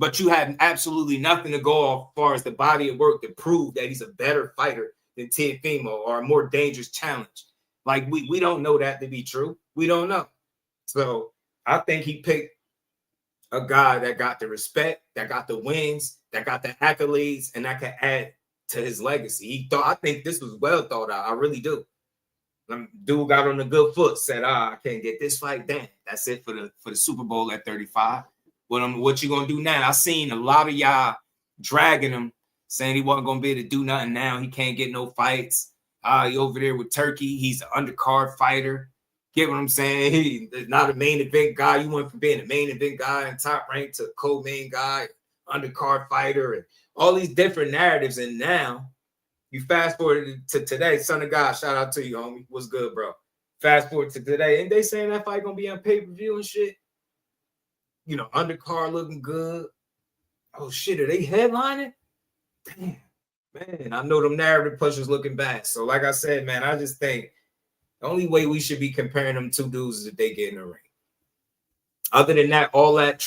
But you have absolutely nothing to go off as far as the body of work to prove that he's a better fighter than Teofimo or a more dangerous challenge. Like, we don't know that to be true. We don't know. So I think he picked a guy that got the respect, that got the wins, that got the accolades, and that can add to his legacy. I think this was well thought out. I really do. Dude got on a good foot, said, I can't get this fight. Damn, that's it for the Super Bowl at 35. What you gonna do now? I seen a lot of y'all dragging him, saying he wasn't gonna be able to do nothing now. He can't get no fights. He over there with Turkey. He's an undercard fighter. Get what I'm saying? He's not a main event guy. You went from being a main event guy and top rank to co-main guy, undercard fighter, and all these different narratives. And now you fast forward to today. Son of God, shout out to you, homie. What's good, bro? Fast forward to today, and they saying that fight gonna be on pay-per-view and shit. You know, undercard looking good. Oh shit, are they headlining? Damn, man. I know them narrative pushers looking bad. So, like I said, man, I just think the only way we should be comparing them two dudes is if they get in the ring. Other than that, all that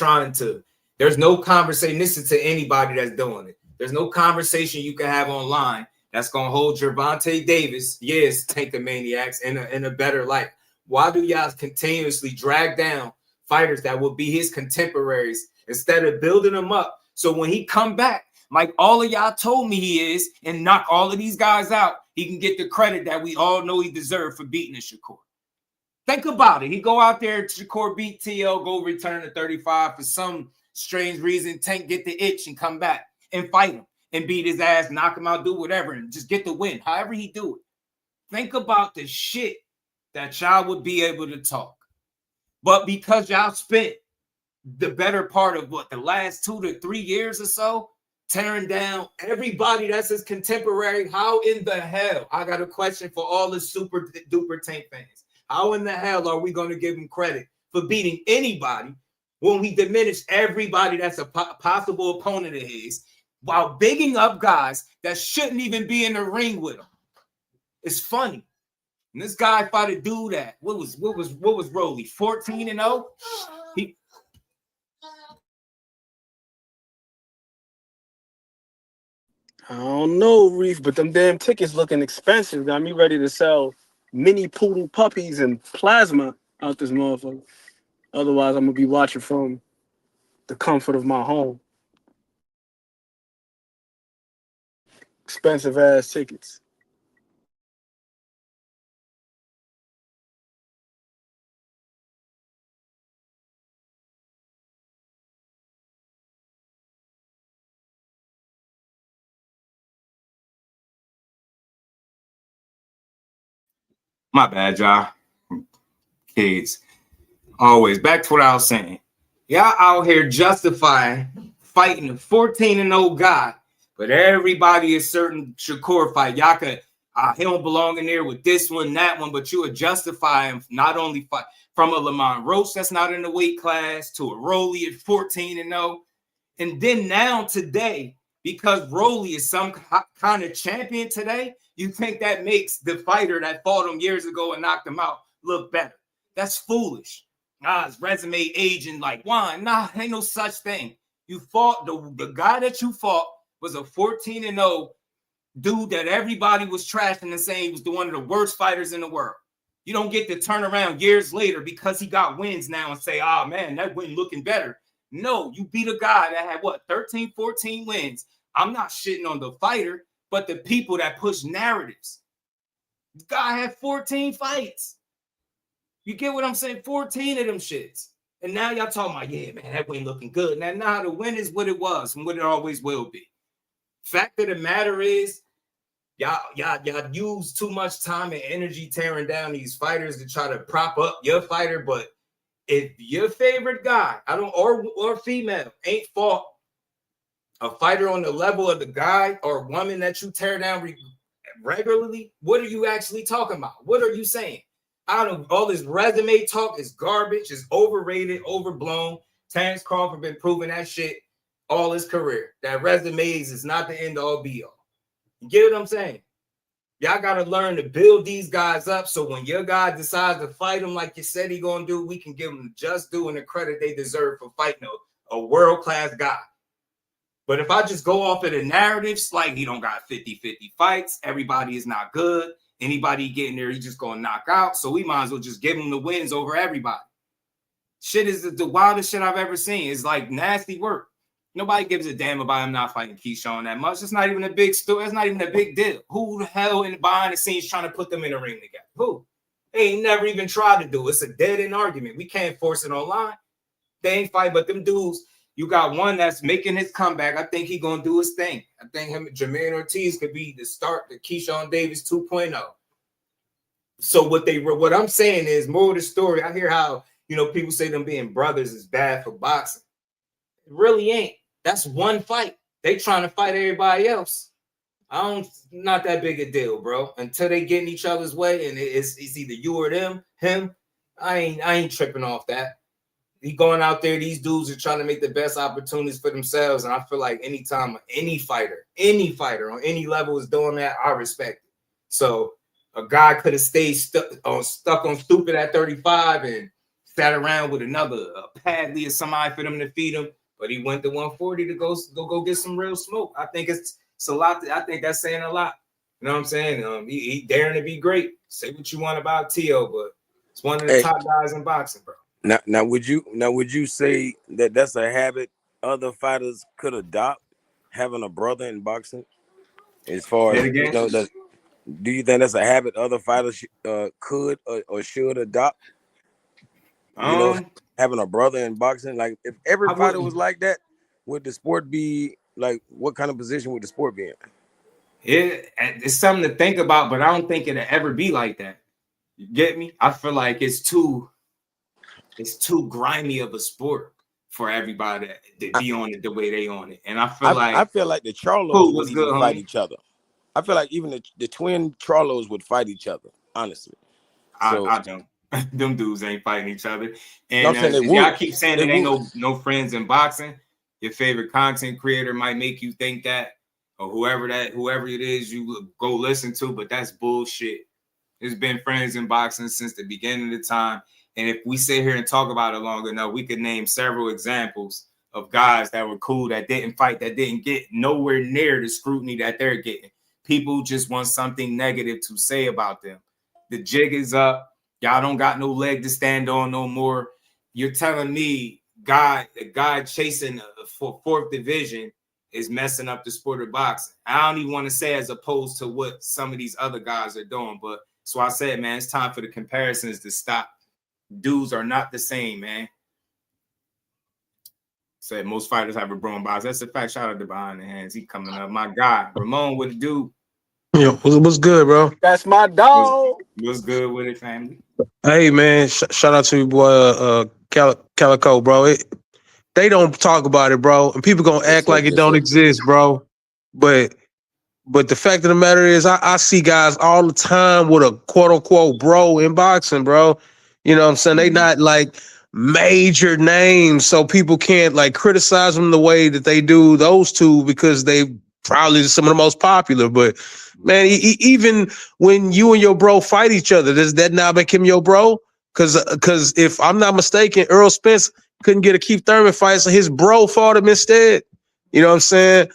there's no conversation. This is to anybody that's doing it. There's no conversation you can have online that's gonna hold Gervonta Davis, yes, Tank the Maniacs, in a better light. Why do y'all continuously drag down fighters that will be his contemporaries instead of building them up? So when he come back, like all of y'all told me he is, and knock all of these guys out, he can get the credit that we all know he deserved for beating Shakur. Think about it. He go out there, Shakur beat T.O., go return to 35 for some strange reason. Tank get the itch and come back and fight him and beat his ass, knock him out, do whatever, and just get the win. However he do it. Think about the shit that y'all would be able to talk. But because y'all spent the better part of the last 2 to 3 years or so tearing down everybody that's his contemporary, how in the hell, I got a question for all the super duper Tank fans. How in the hell are we going to give him credit for beating anybody when we diminish everybody that's a possible opponent of his while bigging up guys that shouldn't even be in the ring with him? It's funny. And this guy fought a dude that what was Rolly 14-0. I don't know, Reef, but them damn tickets looking expensive. Got me ready to sell mini poodle puppies and plasma out this motherfucker. Otherwise, I'm gonna be watching from the comfort of my home. Expensive ass tickets. My bad, y'all. Kids. Always. Back to what I was saying. Y'all out here justifying fighting a 14-0 guy, but everybody is certain Shakur fight. Y'all could He don't belong in there with this one, that one, but you would justify him not only from a Lamont Roach that's not in the weight class to a Rolly at 14-0. And then now today, because Rolly is some kind of champion today, you think that makes the fighter that fought him years ago and knocked him out look better. That's foolish. His resume aging like wine. Nah, ain't no such thing. You fought, the guy that you fought was a 14-0 dude that everybody was trashing and saying he was one of the worst fighters in the world. You don't get to turn around years later because he got wins now and say, oh man, that win looking better. No, you beat a guy that had 13, 14 wins. I'm not shitting on the fighter, but the people that push narratives. The guy had 14 fights. You get what I'm saying? 14 of them shits. And now y'all talking about, yeah, man, that win looking good. Now the win is what it was and what it always will be. Fact of the matter is, y'all use too much time and energy tearing down these fighters to try to prop up your fighter. But if your favorite guy, or female, ain't fought a fighter on the level of the guy or woman that you tear down regularly, what are you actually talking about? What are you saying? All this resume talk is garbage, is overrated, overblown. Terrence Crawford been proving that shit all his career. That resumes is not the end all be all. You get what I'm saying? Y'all got to learn to build these guys up so when your guy decides to fight them like you said he gonna do, we can give them just due and the credit they deserve for fighting a world-class guy. But if I just go off of the narratives, like he don't got 50-50 fights, everybody is not good, anybody getting there, he just gonna knock out, so we might as well just give him the wins over everybody. Shit is the wildest shit I've ever seen. It's like nasty work. Nobody gives a damn about him not fighting Keyshawn that much. It's not even a big story. It's not even a big deal. Who the hell behind the scenes trying to put them in a ring together? Who? They ain't never even tried to do it. It's a dead-end argument. We can't force it online. They ain't fight, but them dudes, you got one that's making his comeback. I think he gonna do his thing. I think him and Jermaine Ortiz could be the start to Keyshawn Davis 2.0. So what I'm saying is, more of the story, I hear how, people say them being brothers is bad for boxing. It really ain't. That's one fight. They trying to fight everybody else. Not that big a deal, bro. Until they get in each other's way and it's either you or him. I ain't tripping off that. He going out there, these dudes are trying to make the best opportunities for themselves. And I feel like anytime any fighter on any level is doing that, I respect it. So a guy could have stayed stuck on stupid at 35 and sat around with another Padley or somebody for them to feed him. But he went to 140 to go get some real smoke. I think it's a lot. I think that's saying a lot. You know what I'm saying? He daring to be great. Say what you want about T.O., but it's one of the top guys in boxing, bro. Now, would you say that that's a habit other fighters could adopt, having a brother in boxing? As far as do you think that's a habit other fighters could or should adopt? Having a brother in boxing, like if every fighter was like that, would the sport be like? What kind of position would the sport be in? It's something to think about, but I don't think it'll ever be like that. You get me? I feel like it's too grimy of a sport for everybody to be on it the way they on it, and I feel like the Charlos would even fight each other. I feel like even the twin Charlos would fight each other. Honestly, I don't. Them dudes ain't fighting each other. And y'all keep saying there ain't no friends in boxing. Your favorite content creator might make you think that, or whoever it is you go listen to, but that's bullshit. There's been friends in boxing since the beginning of the time. And if we sit here and talk about it long enough, we could name several examples of guys that were cool, that didn't fight, that didn't get nowhere near the scrutiny that they're getting. People just want something negative to say about them. The jig is up. Y'all don't got no leg to stand on no more. You're telling me a guy chasing for fourth division is messing up the sport of boxing. I don't even want to say as opposed to what some of these other guys are doing, but so I said, man, it's time for the comparisons to stop. Dudes are not the same, man. Said most fighters have a brown box. That's a fact. Shout out to Behind the Hands. He coming up. My guy, Ramon, what it do? Yo, what's good, bro? That's my dog. What's good with it, family? Hey, man, shout out to your boy Calico, bro. They don't talk about it, bro, and people gonna act like it don't exist, bro. But But the fact of the matter is, I see guys all the time with a quote unquote bro in boxing, bro. You know what I'm saying? They not like major names, so people can't like criticize them the way that they do those two because they probably some of the most popular. But man, even when you and your bro fight each other, does that not make him your bro? Because if I'm not mistaken, Earl Spence couldn't get a Keith Thurman fight, so his bro fought him instead. You know what I'm saying?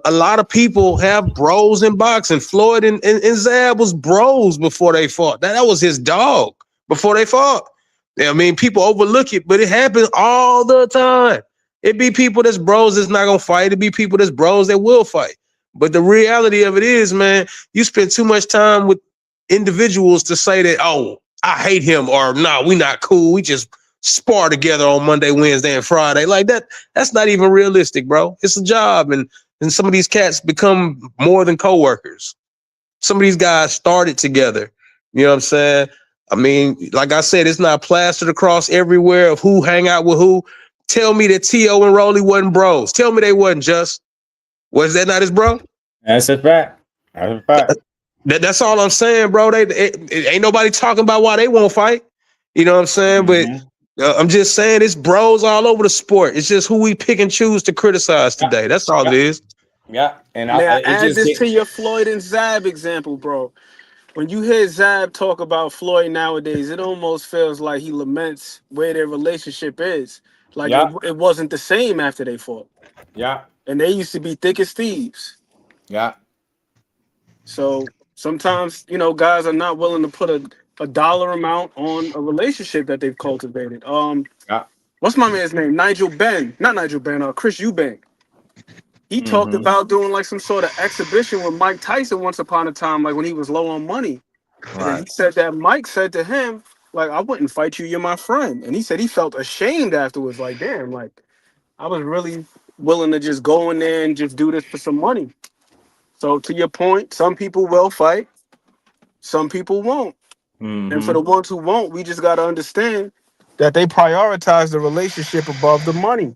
A lot of people have bros in boxing. Floyd and Zab was bros before they fought. That was his dog before they fought. Yeah, I mean, people overlook it, but it happens all the time. It be people that's bros that's not gonna fight. It be people that's bros that will fight. But the reality of it is, man, you spend too much time with individuals to say that, oh, I hate him, or no, we not cool. We just spar together on Monday, Wednesday, and Friday. Like that, that's not even realistic, bro. It's a job, and some of these cats become more than coworkers. Some of these guys started together. You know what I'm saying? I mean, like I said, it's not plastered across everywhere of who hang out with who. Tell me that T.O. and Rolly wasn't bros. Tell me they wasn't just. Was that not his bro? That's a fact. That's a fact. That's all I'm saying, bro. Ain't nobody talking about why they won't fight. You know what I'm saying? But I'm just saying it's bros all over the sport. It's just who we pick and choose to criticize today. That's all it is. Yeah. And I add this to your Floyd and Zab example, bro. When you hear Zab talk about Floyd nowadays, it almost feels like he laments where their relationship is. Like it wasn't the same after they fought. Yeah. And they used to be thick as thieves. Yeah. So sometimes, you know, guys are not willing to put a dollar amount on a relationship that they've cultivated. What's my man's name? Chris Eubank. He talked about doing like some sort of exhibition with Mike Tyson once upon a time, like when he was low on money. Right. And he said that Mike said to him, like, I wouldn't fight you, you're my friend. And he said he felt ashamed afterwards, like, damn, like, I was really willing to just go in there and just do this for some money. So to your point, some people will fight, some people won't. And for the ones who won't, we just got to understand that they prioritize the relationship above the money.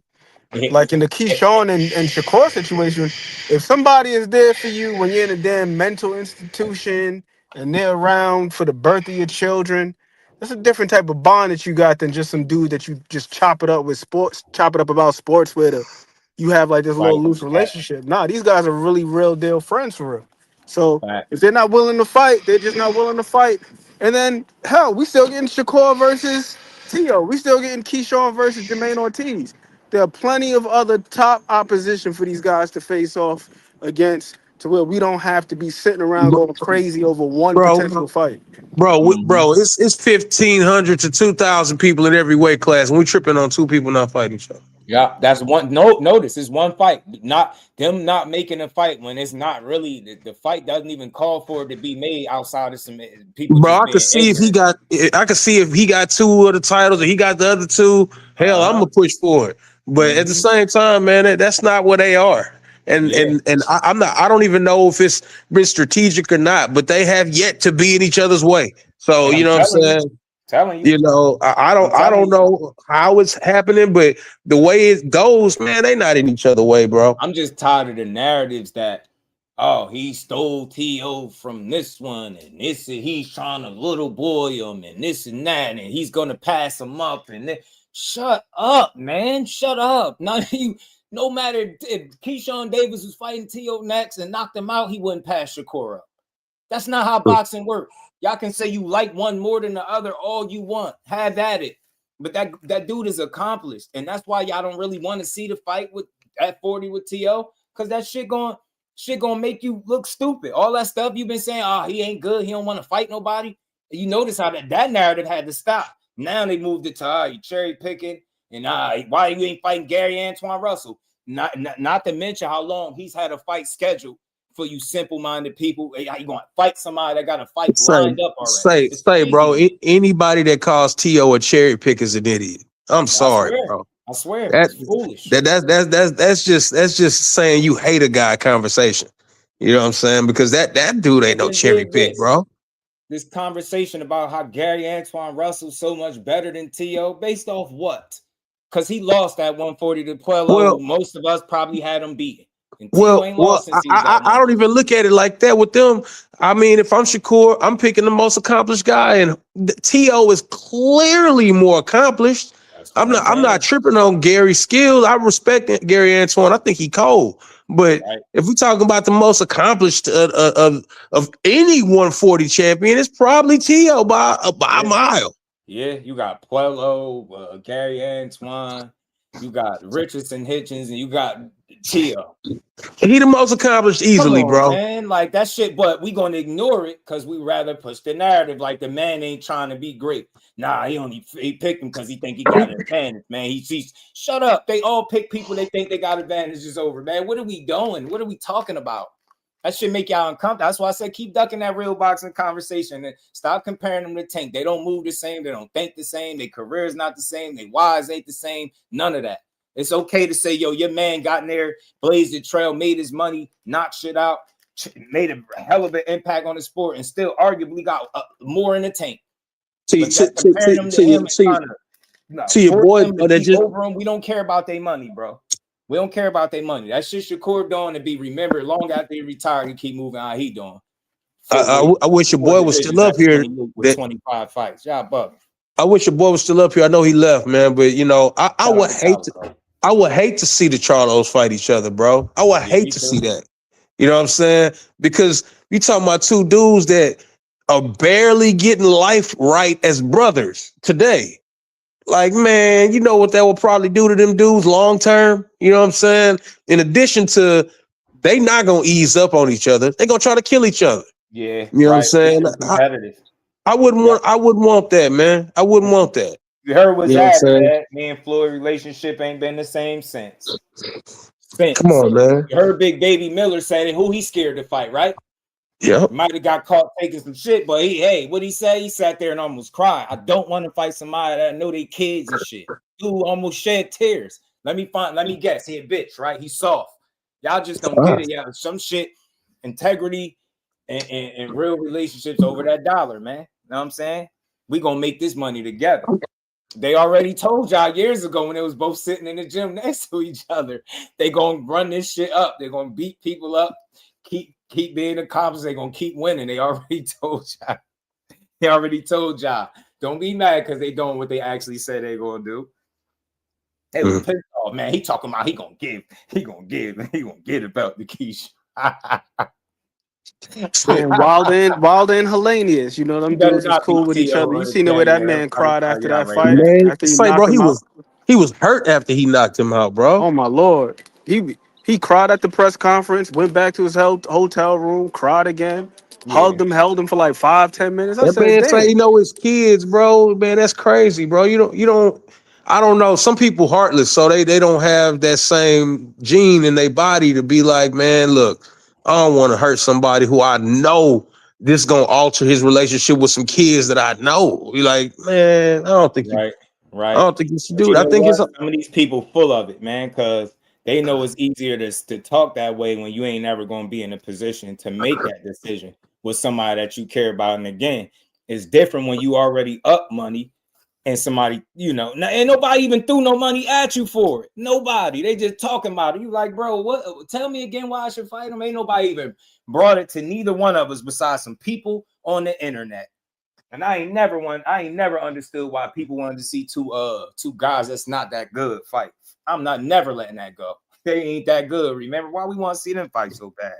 Like in the Keyshawn and Shakur situation, if somebody is there for you when you're in a damn mental institution and they're around for the birth of your children, that's a different type of bond that you got than just some dude that you just chop it up about sports with. You have like this little loose relationship. Nah, these guys are really real deal friends for real. So if they're not willing to fight, they're just not willing to fight. And then hell, we still getting Shakur versus T.O. We still getting Keyshawn versus Jermaine Ortiz. There are plenty of other top opposition for these guys to face off against, to where we don't have to be sitting around going crazy over one potential fight. Bro, it's 1,500 to 2,000 people in every weight class, and we tripping on two people not fighting each other. Yeah, that's one. Notice it's one fight, not making a fight when it's not really the fight doesn't even call for it to be made outside of some people. Bro, I could see if he got two of the titles or he got the other two. Hell, I'm gonna push for it. But at the same time, man, that's not what they are. And I don't even know if it's been strategic or not, but they have yet to be in each other's way. So you know what I'm saying? Telling you, you know, I don't know how it's happening, but the way it goes, man, they not in each other's way, bro. I'm just tired of the narratives that, oh, he stole T.O. from this one, and this he's trying to little boy him, and this and that, and he's gonna pass him up, and then shut up, man, shut up. No matter if Keyshawn Davis was fighting T.O. next and knocked him out, he wouldn't pass Shakur up. That's not how boxing works. Y'all can say you like one more than the other all you want. Have at it. But that dude is accomplished. And that's why y'all don't really want to see the fight at 40 with T.O. Because that shit gonna make you look stupid. All that stuff you've been saying, oh, he ain't good, he don't want to fight nobody. You notice how that narrative had to stop. Now they moved it to you cherry picking and why you ain't fighting Gary Antoine Russell. Not to mention how long he's had a fight scheduled for you simple-minded people. How you going to fight somebody that got a fight lined up already? Say, bro, anybody that calls T.O. a cherry pick is an idiot. I'm sorry, bro. I swear, that's foolish. That's just saying you hate a guy conversation. You know what I'm saying? Because that dude ain't no cherry pick, bro. This conversation about how Gary Antoine Russell's so much better than T.O. based off what? Because he lost that 140 to Puello. Well, most of us probably had him beaten. And Tio ain't lost since he was out. I don't even look at it like that with them. I mean, if I'm Shakur, I'm picking the most accomplished guy, and Tio is clearly more accomplished. I'm not tripping on Gary's skills. I respect Gary Antoine. I think he cold. But if we're talking about the most accomplished of any 140 champion, it's probably Tio by a mile. Yeah, you got Puello, Gary Antoine, you got Richardson Hitchens, and you got Tio. He the most accomplished easily, bro. Man, like that shit, but we gonna ignore it because we rather push the narrative like the man ain't trying to be great. Nah, he picked him because he think he got an advantage, man. He's shut up. They all pick people they think they got advantages over, man. What are we doing? What are we talking about? That should make y'all uncomfortable. That's why I said keep ducking that real boxing conversation and stop comparing them to Tank. They don't move the same. They don't think the same. Their career is not the same. Their wise ain't the same. None of that. It's okay to say, yo, your man got in there, blazed the trail, made his money, knocked shit out, made a hell of an impact on the sport, and still arguably got more in the Tank. See your boy, over him. We don't care about their money, bro. We don't care about their money. That shit Shakur doing to be remembered long after he retired and keep moving how he doing. I wish your boy was still up here. With 25 fights. Y'all bug. I wish your boy was still up here. I know he left, man, but you know, I would hate to see the Charlos fight each other, bro. I would hate to see that. You know what I'm saying? Because you talking about two dudes that are barely getting life right as brothers today. Like, man, you know what that will probably do to them dudes long term? You know what I'm saying? In addition to, they not gonna ease up on each other. They're gonna try to kill each other. Yeah. You know what I'm saying? I wouldn't want that, man. I wouldn't want that. You heard what's happening. Me and Floyd relationship ain't been the same since. Come on, man. You heard Big Baby Miller say who he scared to fight, right? Yeah. Might have got caught taking some shit, but what'd he say? He sat there and almost cried. I don't want to fight somebody that I know they kids and shit. Dude almost shed tears. Let me guess. He a bitch, right? He's soft. Y'all just don't get it. Yeah, some shit, integrity and real relationships over that dollar, man. You know what I'm saying? We gonna make this money together. They already told y'all years ago when they was both sitting in the gym next to each other. They gonna run this shit up. They're gonna beat people up. Keep being accomplished. They're gonna keep winning. They already told y'all. They already told y'all. Don't be mad because they doing what they actually said they're gonna do. They was pissed off, man. He talking about he gonna get it about the Keisha. Wilder and Hellenius, you know them dudes is cool with each other. You seen the way that man cried after that fight. Man, he was hurt after he knocked him out, bro. Oh my lord, he cried at the press conference, went back to his hotel room, cried again, hugged him, held him for like 5-10 minutes. That man say, you know, his kids, bro. Man, that's crazy, bro. You don't. I don't know. Some people heartless, so they don't have that same gene in their body to be like, man, look, I don't want to hurt somebody who I know this gonna alter his relationship with some kids that I know. You're like, man, I don't think right. I don't think you should do it. I think some of these people full of it, man, because they know it's easier to talk that way when you ain't never gonna be in a position to make that decision with somebody that you care about. And again, it's different when you already up money. And somebody, you know, ain't nobody even threw no money at you for it. Nobody. They just talking about it. You like, bro, what? Tell me again why I should fight him. Ain't nobody even brought it to neither one of us besides some people on the internet. And I ain't never understood why people wanted to see two guys that's not that good fight. I'm not never letting that go. They ain't that good. Remember why we want to see them fight so bad?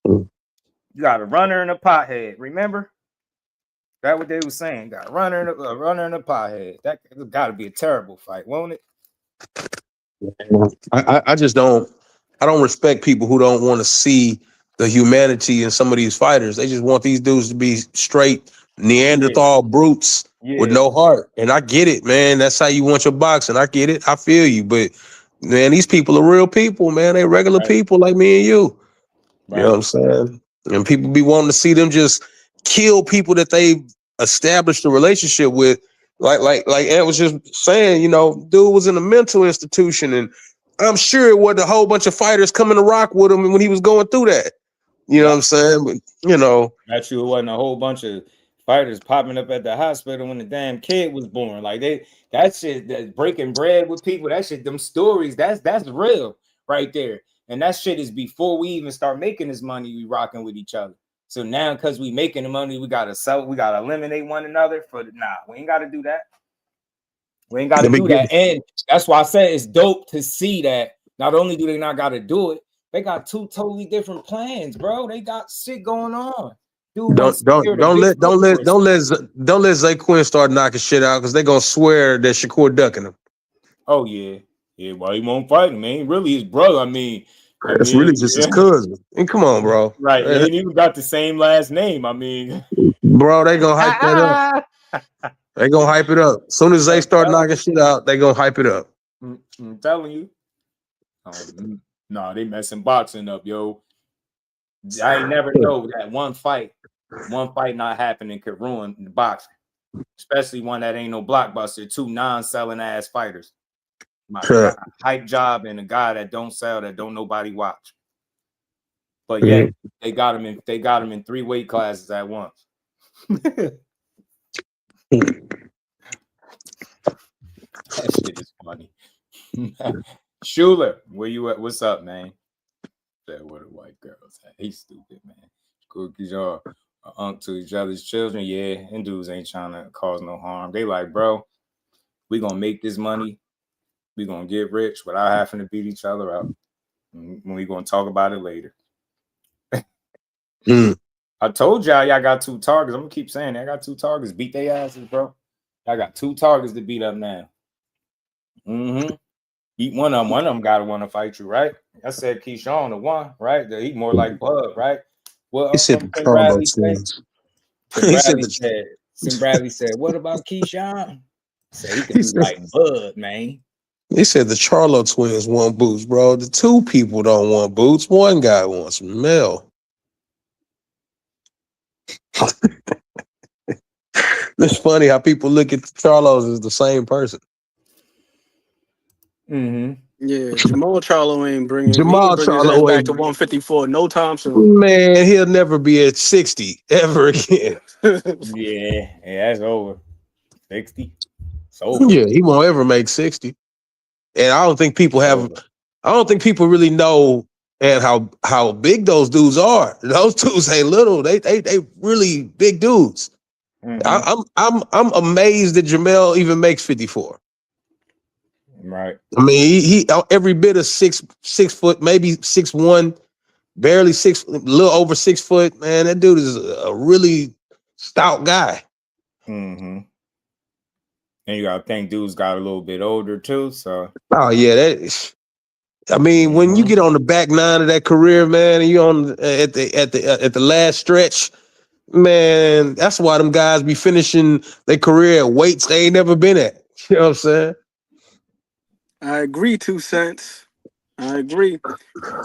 You got a runner and a pothead. Remember? That's what they was saying. Got a runner and a pothead. That got to be a terrible fight, won't it? I just don't. I don't respect people who don't want to see the humanity in some of these fighters. They just want these dudes to be straight Neanderthal brutes with no heart. And I get it, man. That's how you want your boxing. I get it. I feel you. But man, these people are real people, man. They regular people like me and you. You know what I'm saying? And people be wanting to see them just kill people that they established a relationship with. Like Ant was just saying, you know, dude was in a mental institution, and I'm sure it wasn't a whole bunch of fighters coming to rock with him when he was going through that. You know what I'm saying? But you know, actually, it wasn't a whole bunch of fighters popping up at the hospital when the damn kid was born. Like that shit, that breaking bread with people, that shit, them stories, that's real right there. And that shit is before we even start making this money, we rocking with each other. So now, because we making the money, we gotta sell, we gotta eliminate one another for we ain't gotta do that. We ain't gotta do that. And that's why I said it's dope to see that not only do they not gotta do it, they got two totally different plans, bro. They got shit going on. Dude, don't let Zay Quinn start knocking shit out because they gonna swear that Shakur ducking him. Oh yeah. Why he won't fight him? Man, really his brother. I mean, it's really just his cousin. And come on, bro. Right. They ain't even got the same last name. I mean, bro, they gonna hype that up. They gonna hype it up. As soon as they start knocking shit out, they gonna hype it up. I'm telling you. They messing boxing up, yo. I ain't never know that one fight not happening could ruin the boxing, especially one that ain't no blockbuster. Two non-selling ass fighters. My hype job and a guy that don't sell, that don't nobody watch. But yeah, they got him in 3 weight classes at once. That shit is funny. Schuler, where you at? What's up, man? That what the white girls at. He's stupid, man. Cookies are unk to each other's children. Yeah, and dudes ain't trying to cause no harm. They like, bro, we gonna make this money. We gonna get rich without having to beat each other up. And we gonna talk about it later. I told y'all got 2 targets. I'm gonna keep saying that. I got 2 targets. Beat their asses, bro. I got 2 targets to beat up now. Eat one of them. One of them gotta want to fight you, right? I said Keyshawn the one, right? He more like Bud, right? Well, he said the Bradley Tim Bradley said, what about Keyshawn? Said he could be like Bud, man. He said the Charlo twins want boots, bro. The 2 people don't want boots. One guy wants Mel. It's funny how people look at the Charlos as the same person. Yeah, Jamal Charlo ain't bringing Jamal Charlo back to 154 no time soon. Man, he'll never be at 60 ever again. Yeah, that's over. 60. It's over. Yeah, he won't ever make 60. And I don't think people really know and how big those dudes are. Those dudes ain't little. They really big dudes. I'm amazed that Jamel even makes 54. Right. I mean, he every bit of 6 foot, maybe 6'1", barely 6, a little over 6 foot. Man, that dude is a really stout guy. And you gotta think dudes got a little bit older too. So when you get on the back 9 of that career, man, and you on at the last stretch, man, that's why them guys be finishing their career at weights they ain't never been at. You know what I'm saying? I agree, 2 cents. I agree.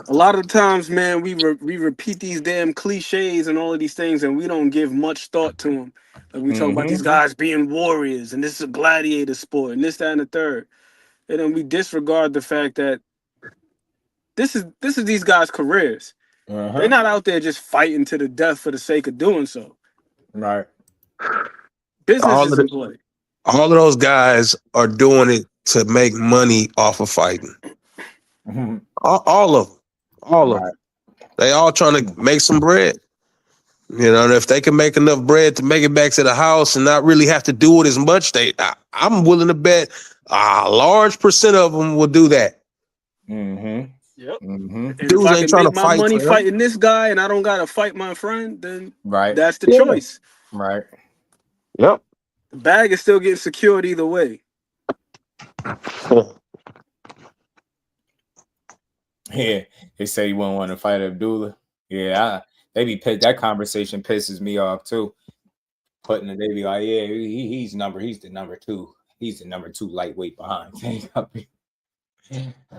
A lot of times, man, we repeat these damn cliches and all of these things, and we don't give much thought to them. Like we talk about these guys being warriors, and this is a gladiator sport, and this, that, and the third. And then we disregard the fact that this is these guys' careers. They're not out there just fighting to the death for the sake of doing so. Right. Business is in play. All of those guys are doing it to make money off of fighting. All of them. They all trying to make some bread. You know, and if they can make enough bread to make it back to the house and not really have to do it as much, I'm willing to bet a large percent of them will do that. Yep. Dudes ain't trying to fight. Money fighting this guy, and I don't gotta fight my friend. Then that's the choice. Right. Yep. The bag is still getting secured either way. Yeah, they say you wouldn't want to fight Abdullah. Yeah, that conversation pisses me off too. They be like, yeah, he's the number 2. He's the number 2 lightweight behind.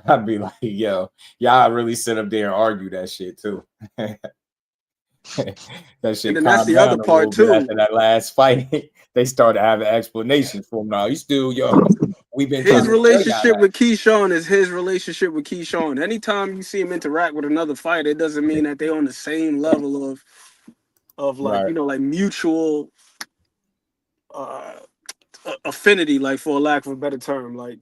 I'd be like, yo, y'all really sit up there and argue that shit too. That shit. And that's the other part too. After that last fight, they started having explanations for him. Now he's still we've been his relationship with Keyshawn is his relationship with Keyshawn. Anytime you see him interact with another fighter, it doesn't mean that they're on the same level of like like mutual affinity, like for lack of a better term, like.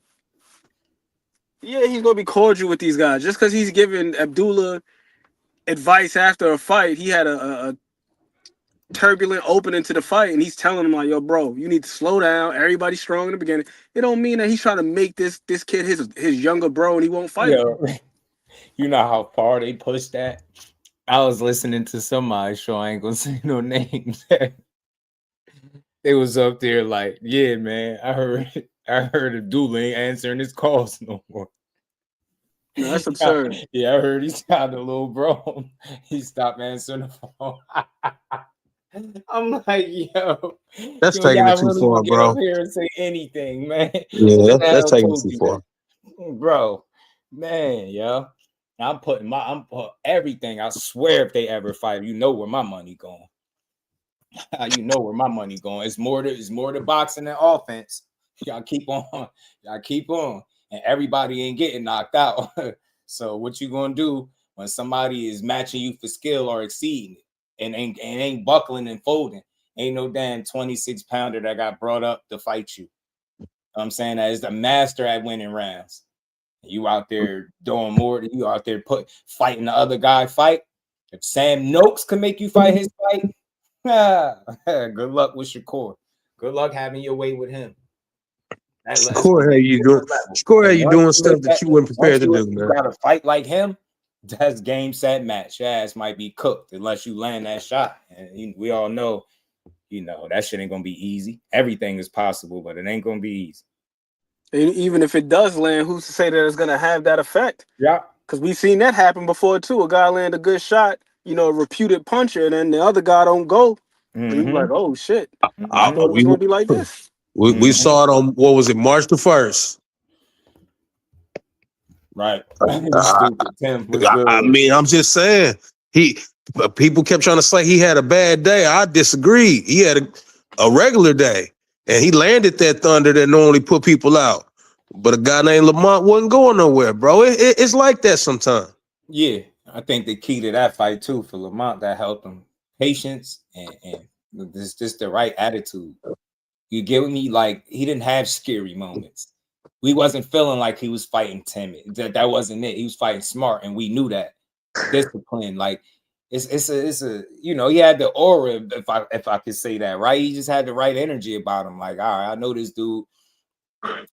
Yeah, he's gonna be cordial with these guys. Just because he's giving Abdullah advice after a fight, he had a turbulent opening to the fight, and he's telling him like, "Yo, bro, you need to slow down. Everybody's strong in the beginning." It don't mean that he's trying to make this kid his younger bro, and he won't fight. Yeah, you know how far they pushed that. I was listening to somebody show. I ain't gonna say no names. They was up there like, yeah, man. I heard Abdullah ain't answering his calls no more. No, that's absurd. Yeah, I heard he's got a little bro. He stopped answering the phone. I'm like, yo, That's taking it too really far, get bro. up here and say anything, man. Yeah, that's taking it too far, bro. Man, yo, I'm putting everything. I swear, if they ever fight, you know where my money going. You know where my money going. It's more to boxing than offense. Y'all keep on, and everybody ain't getting knocked out. So what you gonna do when somebody is matching you for skill or exceeding it, and ain't buckling and folding? Ain't no damn 26-pounder that got brought up to fight you. I'm saying that is the master at winning rounds. You out there doing more. You out there fighting the other guy fight. If Sam Noakes can make you fight his fight, good luck with Shakur. Good luck having your way with him. Shakur, how you doing? Shakur, how you doing stuff that you weren't prepared to do, man? You got to fight like him. That's game, set, match. Your ass might be cooked unless you land that shot. And we all know, that shit ain't gonna be easy. Everything is possible, but it ain't gonna be easy. And even if it does land, who's to say that it's gonna have that effect? Yeah, because we've seen that happen before too. A guy land a good shot, a reputed puncher, and then the other guy don't go. And you're like, oh shit! I thought it was gonna be like this. We saw it on what was it, March the 1st. Right. I mean, I'm just saying people kept trying to say he had a bad day. I disagree. He had a regular day, and he landed that thunder that normally put people out. But a guy named Lamont wasn't going nowhere, bro. It's like that sometimes. Yeah, I think the key to that fight too for Lamont that helped him patience and just the right attitude. You get with me? Like he didn't have scary moments. We wasn't feeling like he was fighting timid. That wasn't it. He was fighting smart, and we knew that. Discipline, like it's a he had the aura, if I could say that, right? He just had the right energy about him. Like, all right, I know this dude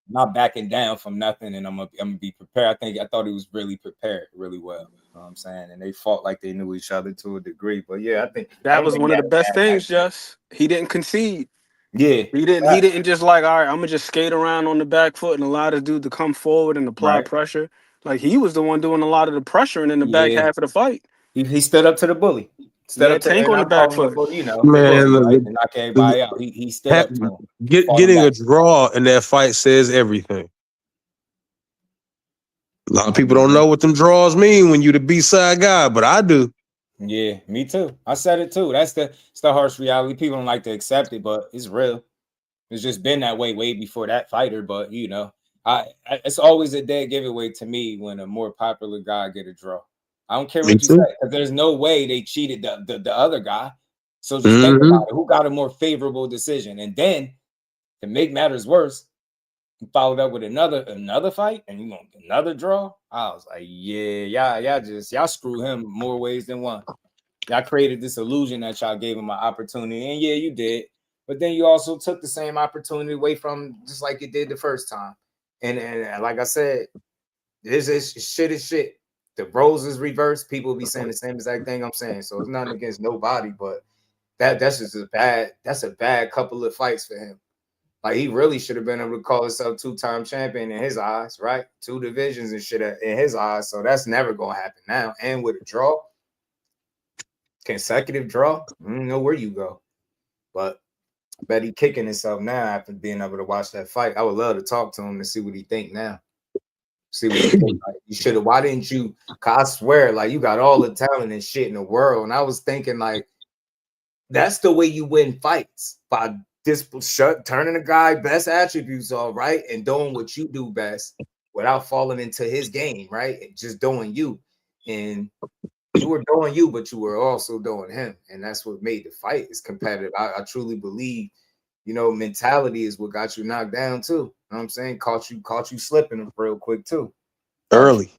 not backing down from nothing, and I'm gonna be prepared. I thought he was really prepared, really well. You know what I'm saying? And they fought like they knew each other to a degree. But yeah, I think that was one of the best things. Just he didn't concede. Yeah, he didn't just like, all right, I'm gonna just skate around on the back foot and allow the dude to come forward and apply pressure. Like he was the one doing a lot of the pressuring in the back half of the fight. He stood up to the bully. Stood up to Tank on the back foot. Man, and knock everybody out. He stood up to him. Getting a draw in that fight says everything. A lot of people don't know what them draws mean when you the B-side guy, but I do. Yeah, me too. I said it too. It's the harsh reality. People don't like to accept it, but it's real. It's just been that way before that fighter. But it's always a dead giveaway to me when a more popular guy get a draw. I don't care what you say, because there's no way they cheated the other guy. So just think about it. Who got a more favorable decision? And then to make matters worse, he followed up with another fight and you want another draw. I was like, yeah, y'all screw him more ways than one. Y'all created this illusion that y'all gave him an opportunity, and yeah, you did. But then you also took the same opportunity away from him, just like you did the first time. And like I said, this shit is shit. The roles is reversed. People will be saying the same exact thing I'm saying. So it's nothing against nobody, but that's just that's a bad couple of fights for him. Like he really should have been able to call himself 2-time champion in his eyes, right? 2 divisions and shit in his eyes. So that's never gonna happen now. And with a draw, consecutive draw, I don't know where you go. But I bet he kicking himself now after being able to watch that fight. I would love to talk to him to see what he think now. See what you think. Like, you should have. Why didn't you? Cause I swear, like you got all the talent and shit in the world. And I was thinking, like, that's the way you win fights, by turning the guy best attributes off, right, and doing what you do best without falling into his game, right, and just doing you. And you were doing you, but you were also doing him, and that's what made the fight is competitive. I truly believe, mentality is what got you knocked down too. You know what I'm saying? Caught you slipping real quick too. early.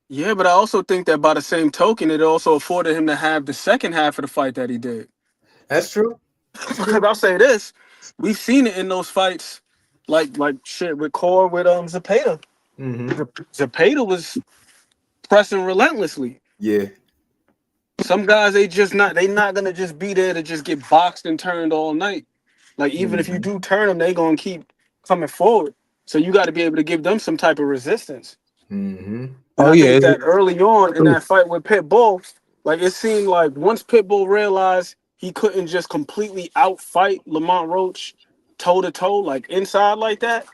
Yeah, but I also think that by the same token, it also afforded him to have the second half of the fight that he did. That's true. Because I'll say this, we've seen it in those fights, like shit with Core with Zepeda. Zepeda was pressing relentlessly. Yeah. Some guys they not gonna just be there to just get boxed and turned all night. Like even if you do turn them, they gonna keep coming forward. So you got to be able to give them some type of resistance. And I think that early on in that fight with Pitbull, like it seemed like once Pitbull realized he couldn't just completely outfight Lamont Roach toe to toe, like inside like that,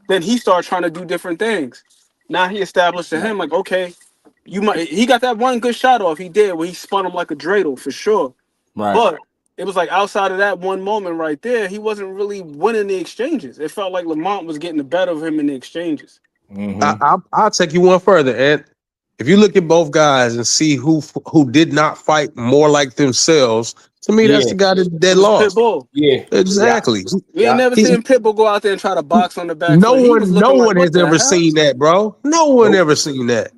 then he started trying to do different things. Now he established to him like, okay, he got that one good shot off. He did where he spun him like a dreidel for sure. Right. But it was like outside of that one moment right there, he wasn't really winning the exchanges. It felt like Lamont was getting the better of him in the exchanges. I'll take you one further, Ed. If you look at both guys and see who did not fight more like themselves, to me, that's the guy that lost. Pitbull. Yeah, exactly. We ain't never seen Pitbull go out there and try to box on the back. No one has ever seen that, bro. No one ever seen that.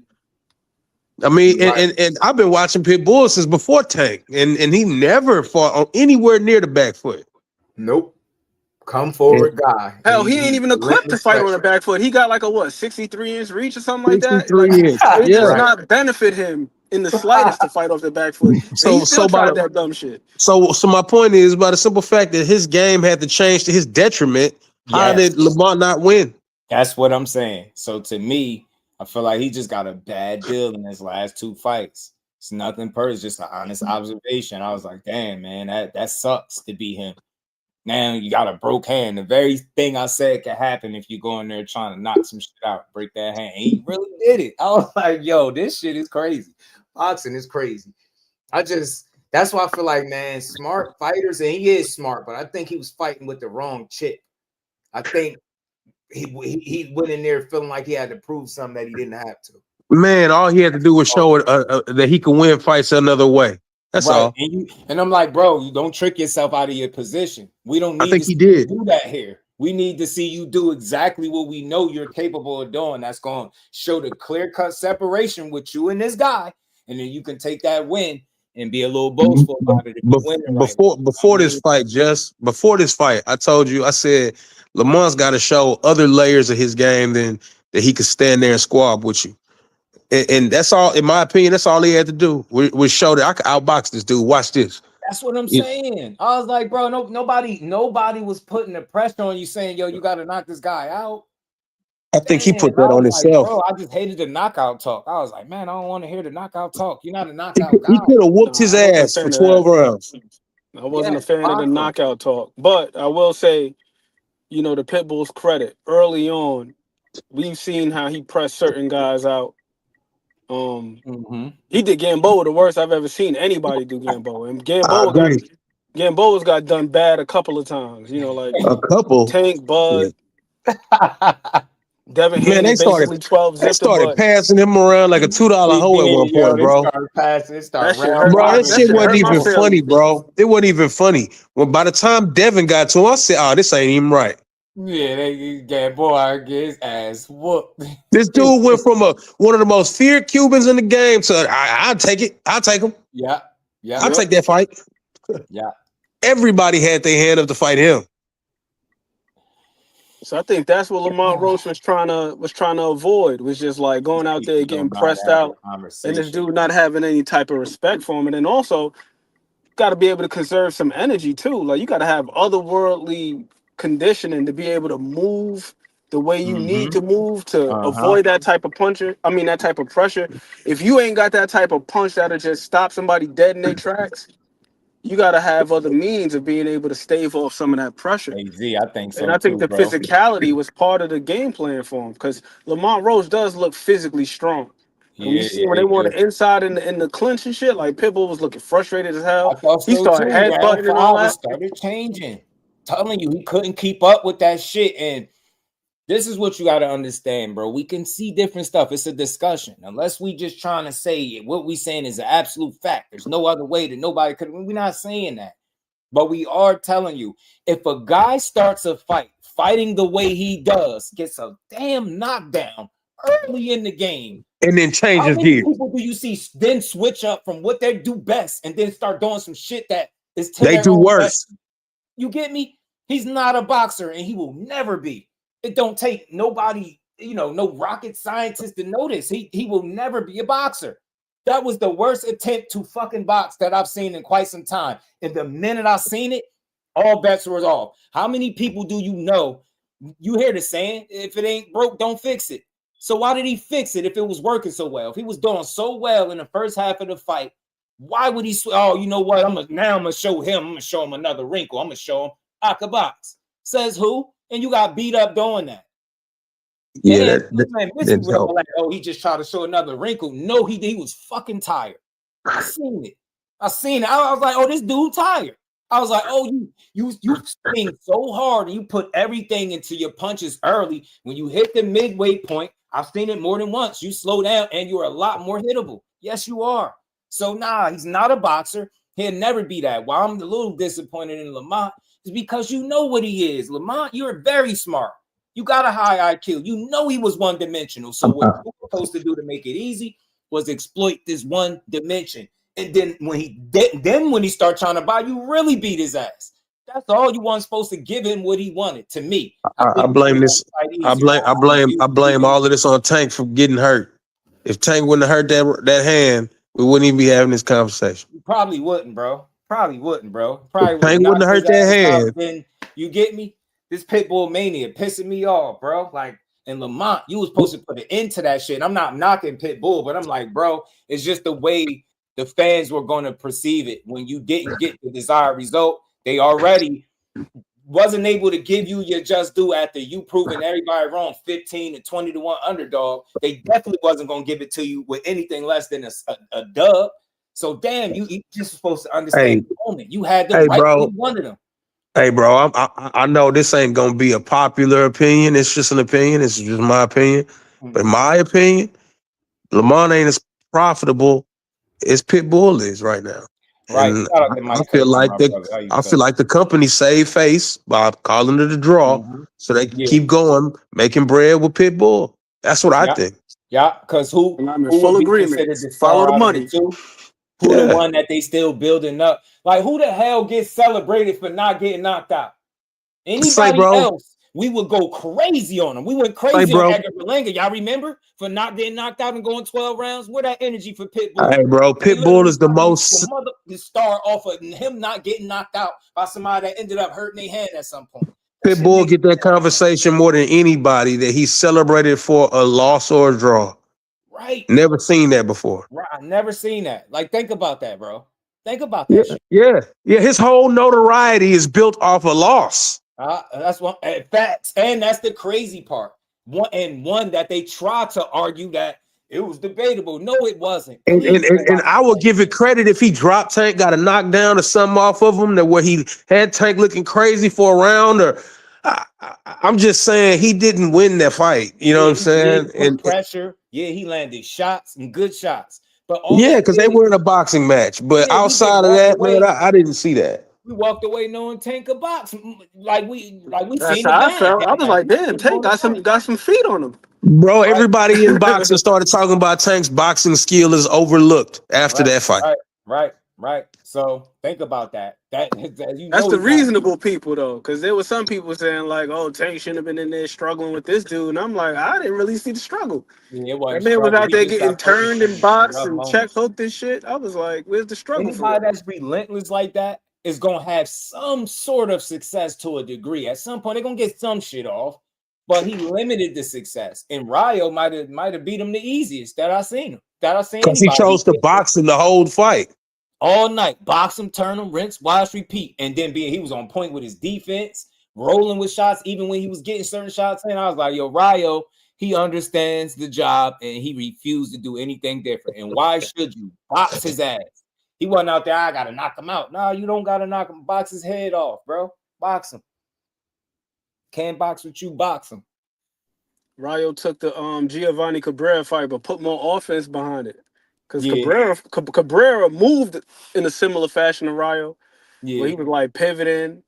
I mean, and I've been watching Pitbull since before Tank, and he never fought on anywhere near the back foot. Nope. Come forward guy. Hell, he ain't even equipped to fight on the back foot. He got like a 63-inch reach or something like that. It does not benefit him in the slightest to fight off the back foot. So he still tried that dumb shit. So my point is, by the simple fact that his game had to change to his detriment, how did Lamont not win? That's what I'm saying. So to me, I feel like he just got a bad deal in his last two fights. It's nothing personal, it's just an honest observation. I was like, damn, man, that sucks to be him. Now you got a broke hand. The very thing I said could happen if you go in there trying to knock some shit out, break that hand. And he really did it. I was like, yo, this shit is crazy. Boxing is crazy. That's why I feel like, man, smart fighters, and he is smart, but I think he was fighting with the wrong chick. I think he went in there feeling like he had to prove something that he didn't have to. Man, all he had to do was show that he could win fights another way. That's all. And I'm like, bro, you don't trick yourself out of your position. We don't need to do that here. We need to see you do exactly what we know you're capable of doing. That's going to show the clear-cut separation with you and this guy. And then you can take that win and be a little boastful about it. Before this fight, I told you, I said, Lamont's got to show other layers of his game than that he could stand there and squab with you. And that's all, in my opinion, that's all he had to do was show that I could outbox this dude. Watch this. That's what I'm saying. I was like, bro, nobody was putting the pressure on you saying, yo, you got to knock this guy out. I think he put that on himself. Bro, I just hated the knockout talk. I was like, man, I don't want to hear the knockout talk. You're not a knockout guy. He could have whooped his ass for 12 rounds. I wasn't a fan of the knockout talk. But I will say, to Pitbull's credit, early on, we've seen how he pressed certain guys out. He did Gamboa the worst I've ever seen anybody do Gamboa. And Gamboa's got done bad a couple of times, like a couple. Tank, Bud, Devin Haney, they started 12 They started passing him around like a $2 hoe at one point, bro. That shit wasn't even funny, bro. It wasn't even funny. By the time Devin got to him, I said, "Oh, this ain't even right." Yeah, they Gamboa get his ass whooped. This dude went from one of the most feared Cubans in the game to I'll take it. I'll take him. Yeah. I'll take that fight. Yeah. Everybody had their hand up to fight him. So I think that's what Lamont Roach was trying to avoid, was just like going out there getting pressed out, and this dude not having any type of respect for him. And then also got to be able to conserve some energy too. Like you got to have otherworldly conditioning to be able to move the way you need to move to avoid that type of that type of pressure. If you ain't got that type of punch that'll just stop somebody dead in their tracks, you got to have other means of being able to stave off some of that pressure. I think so. And I think the physicality was part of the game plan for him, because Lamont Roach does look physically strong. And you see when they wanted inside in the clinch and shit, like Pitbull was looking frustrated as hell. He started headbutting and all that. Started changing. Telling you, he couldn't keep up with that shit. And this is what you got to understand, bro. We can see different stuff. It's a discussion. Unless we just trying to say what we saying is an absolute fact. There's no other way that nobody could. We're not saying that. But we are telling you, if a guy starts a fight, fighting the way he does, gets a damn knockdown early in the game. And then change How his many gear. people do you see then switch up from what they do best and then start doing some shit that is to They their do own worse. best? You get me? He's not a boxer and he will never be. It don't take nobody, no rocket scientist to know this. He will never be a boxer. That was the worst attempt to fucking box that I've seen in quite some time. And the minute I seen it, all bets were off. How many people do you know? You hear the saying, if it ain't broke, don't fix it. So why did he fix it if it was working so well? If he was doing so well in the first half of the fight, why would he? Oh, you know what? I'm gonna show him. I'm gonna show him another wrinkle. I'm gonna show him I could box. Says who? And you got beat up doing that. Yeah, like, oh, he just tried to show another wrinkle. No, he was fucking tired. I seen it. I was like, oh, this dude tired. I was like, oh, you swing so hard and you put everything into your punches early. When you hit the midway point, I've seen it more than once. You slow down and you're a lot more hittable. Yes, you are. So he's not a boxer. He'll never be that. Why I'm a little disappointed in Lamont is because you know what he is. Lamont, you're very smart. You got a high IQ. You know he was one-dimensional. So what you're supposed to do to make it easy was exploit this one dimension. And then when he start trying to buy, you really beat his ass. That's all you weren't supposed to give him what he wanted. To me, I blame this. I blame all of this on Tank for getting hurt. If Tank wouldn't have hurt that hand, we wouldn't even be having this conversation. You probably wouldn't, bro. Probably Tank wouldn't have hurt that hand. Then you get me? This Pitbull mania pissing me off, bro. Like, and Lamont, you was supposed to put an end to that shit. I'm not knocking Pitbull, but I'm like, bro, it's just the way the fans were going to perceive it. When you didn't get the desired result, they already wasn't able to give you your just due after you proving everybody wrong 15 to 20 to 1 underdog. They definitely wasn't going to give it to you with anything less than a dub. So, damn, you just supposed to understand the moment. You had them right when you wanted them. Hey, bro, I know this ain't gonna be a popular opinion. It's just an opinion. It's just my opinion. But in my opinion, Lamont ain't as profitable as Pitbull is right now. Right. And I feel like the company saved face by calling it a draw, so they can keep going, making bread with Pitbull. That's what I think. Yeah, because who full agreement. Follow the money. Who the one that they still building up? Like, who the hell gets celebrated for not getting knocked out? Anybody else, we would go crazy on them. We went crazy on Edgar Berlanga. Y'all remember? For not getting knocked out and going 12 rounds? Where that energy for Pitbull? Hey, bro, Pitbull is the most star off of him not getting knocked out by somebody that ended up hurting their hand at some point. Pitbull get that conversation more than anybody, that he celebrated for a loss or a draw. Right. Never seen that before. Right. I've never seen that. Like, think about that, bro. Think about that shit. Yeah. His whole notoriety is built off a loss. That's one facts. And that's the crazy part. One that they tried to argue that it was debatable. No, it wasn't. And I would give it credit if he dropped Tank, got a knockdown or something off of him, that where he had Tank looking crazy for a round. Or I'm just saying he didn't win that fight. You know what I'm saying? And pressure. Yeah, he landed shots and good shots. But because they were in a boxing match. But outside of that, man, I didn't see that. We walked away knowing Tank could box. Like we That's seen how I felt. I was like, damn, Tank got some feet on him. Bro, everybody in boxing started talking about Tank's boxing skill is overlooked after that fight. Right. So think about that. That's the reasonable people though, because there were some people saying like, "Oh, Tank shouldn't have been in there struggling with this dude," and I'm like, I didn't really see the struggle. Yeah, that man was out there getting turned and boxed and check hooked and shit. I was like, "Where's the struggle?" Anybody that's relentless like that is gonna have some sort of success to a degree. At some point, they're gonna get some shit off. But he limited the success, and Rayo might have beat him the easiest that I seen him. Because he chose to box in the whole fight. All night, box him, turn him, rinse, wash, repeat, and then he was on point with his defense, rolling with shots, even when he was getting certain shots in. I was like, yo, Rayo, he understands the job, and he refused to do anything different. And why should you box his ass? He wasn't out there, I gotta knock him out. No, you don't gotta knock him, box his head off, bro. Box him. Can't box with you, box him. Rayo took the Giovanni Cabrera fight, but put more offense behind it. Because Cabrera moved in a similar fashion to Rayo. Yeah. Where he was like pivoting,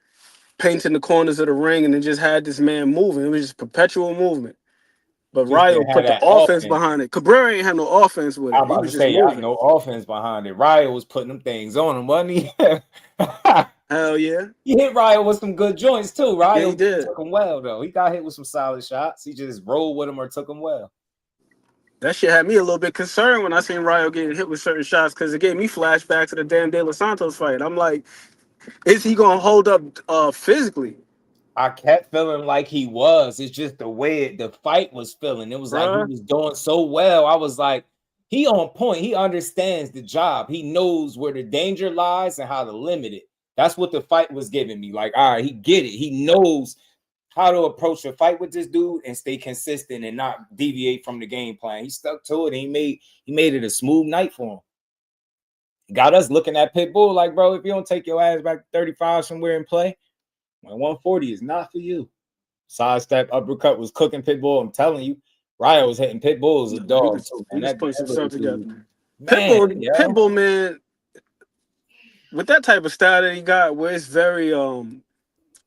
painting the corners of the ring, and then just had this man moving. It was just perpetual movement. But Ryo put the offense behind it. Cabrera ain't had no offense with it. I'm about to say, no offense behind it. Ryo was putting them things on him, wasn't he? Hell yeah. He hit Ryo with some good joints too. Ryo he did. Took him well though. He got hit with some solid shots. He just rolled with him or took him well. That shit had me a little bit concerned when I seen Ryo getting hit with certain shots because it gave me flashbacks to the damn De Los Santos fight. I'm like, is he gonna hold up physically? I kept feeling like he was. It's just the way the fight was feeling. It was like he was doing so well. I was like, he on point. He understands the job. He knows where the danger lies and how to limit it. That's what the fight was giving me. Like, all right, he get it. He knows how to approach a fight with this dude and stay consistent and not deviate from the game plan. He stuck to it. And he made it a smooth night for him. He got us looking at Pitbull like, bro, if you don't take your ass back to 35 somewhere and play, 140 is not for you. Sidestep uppercut was cooking Pitbull. I'm telling you, Ryo was hitting Pitbull as a dog. Pitbull, man, with that type of style that he got, where it's very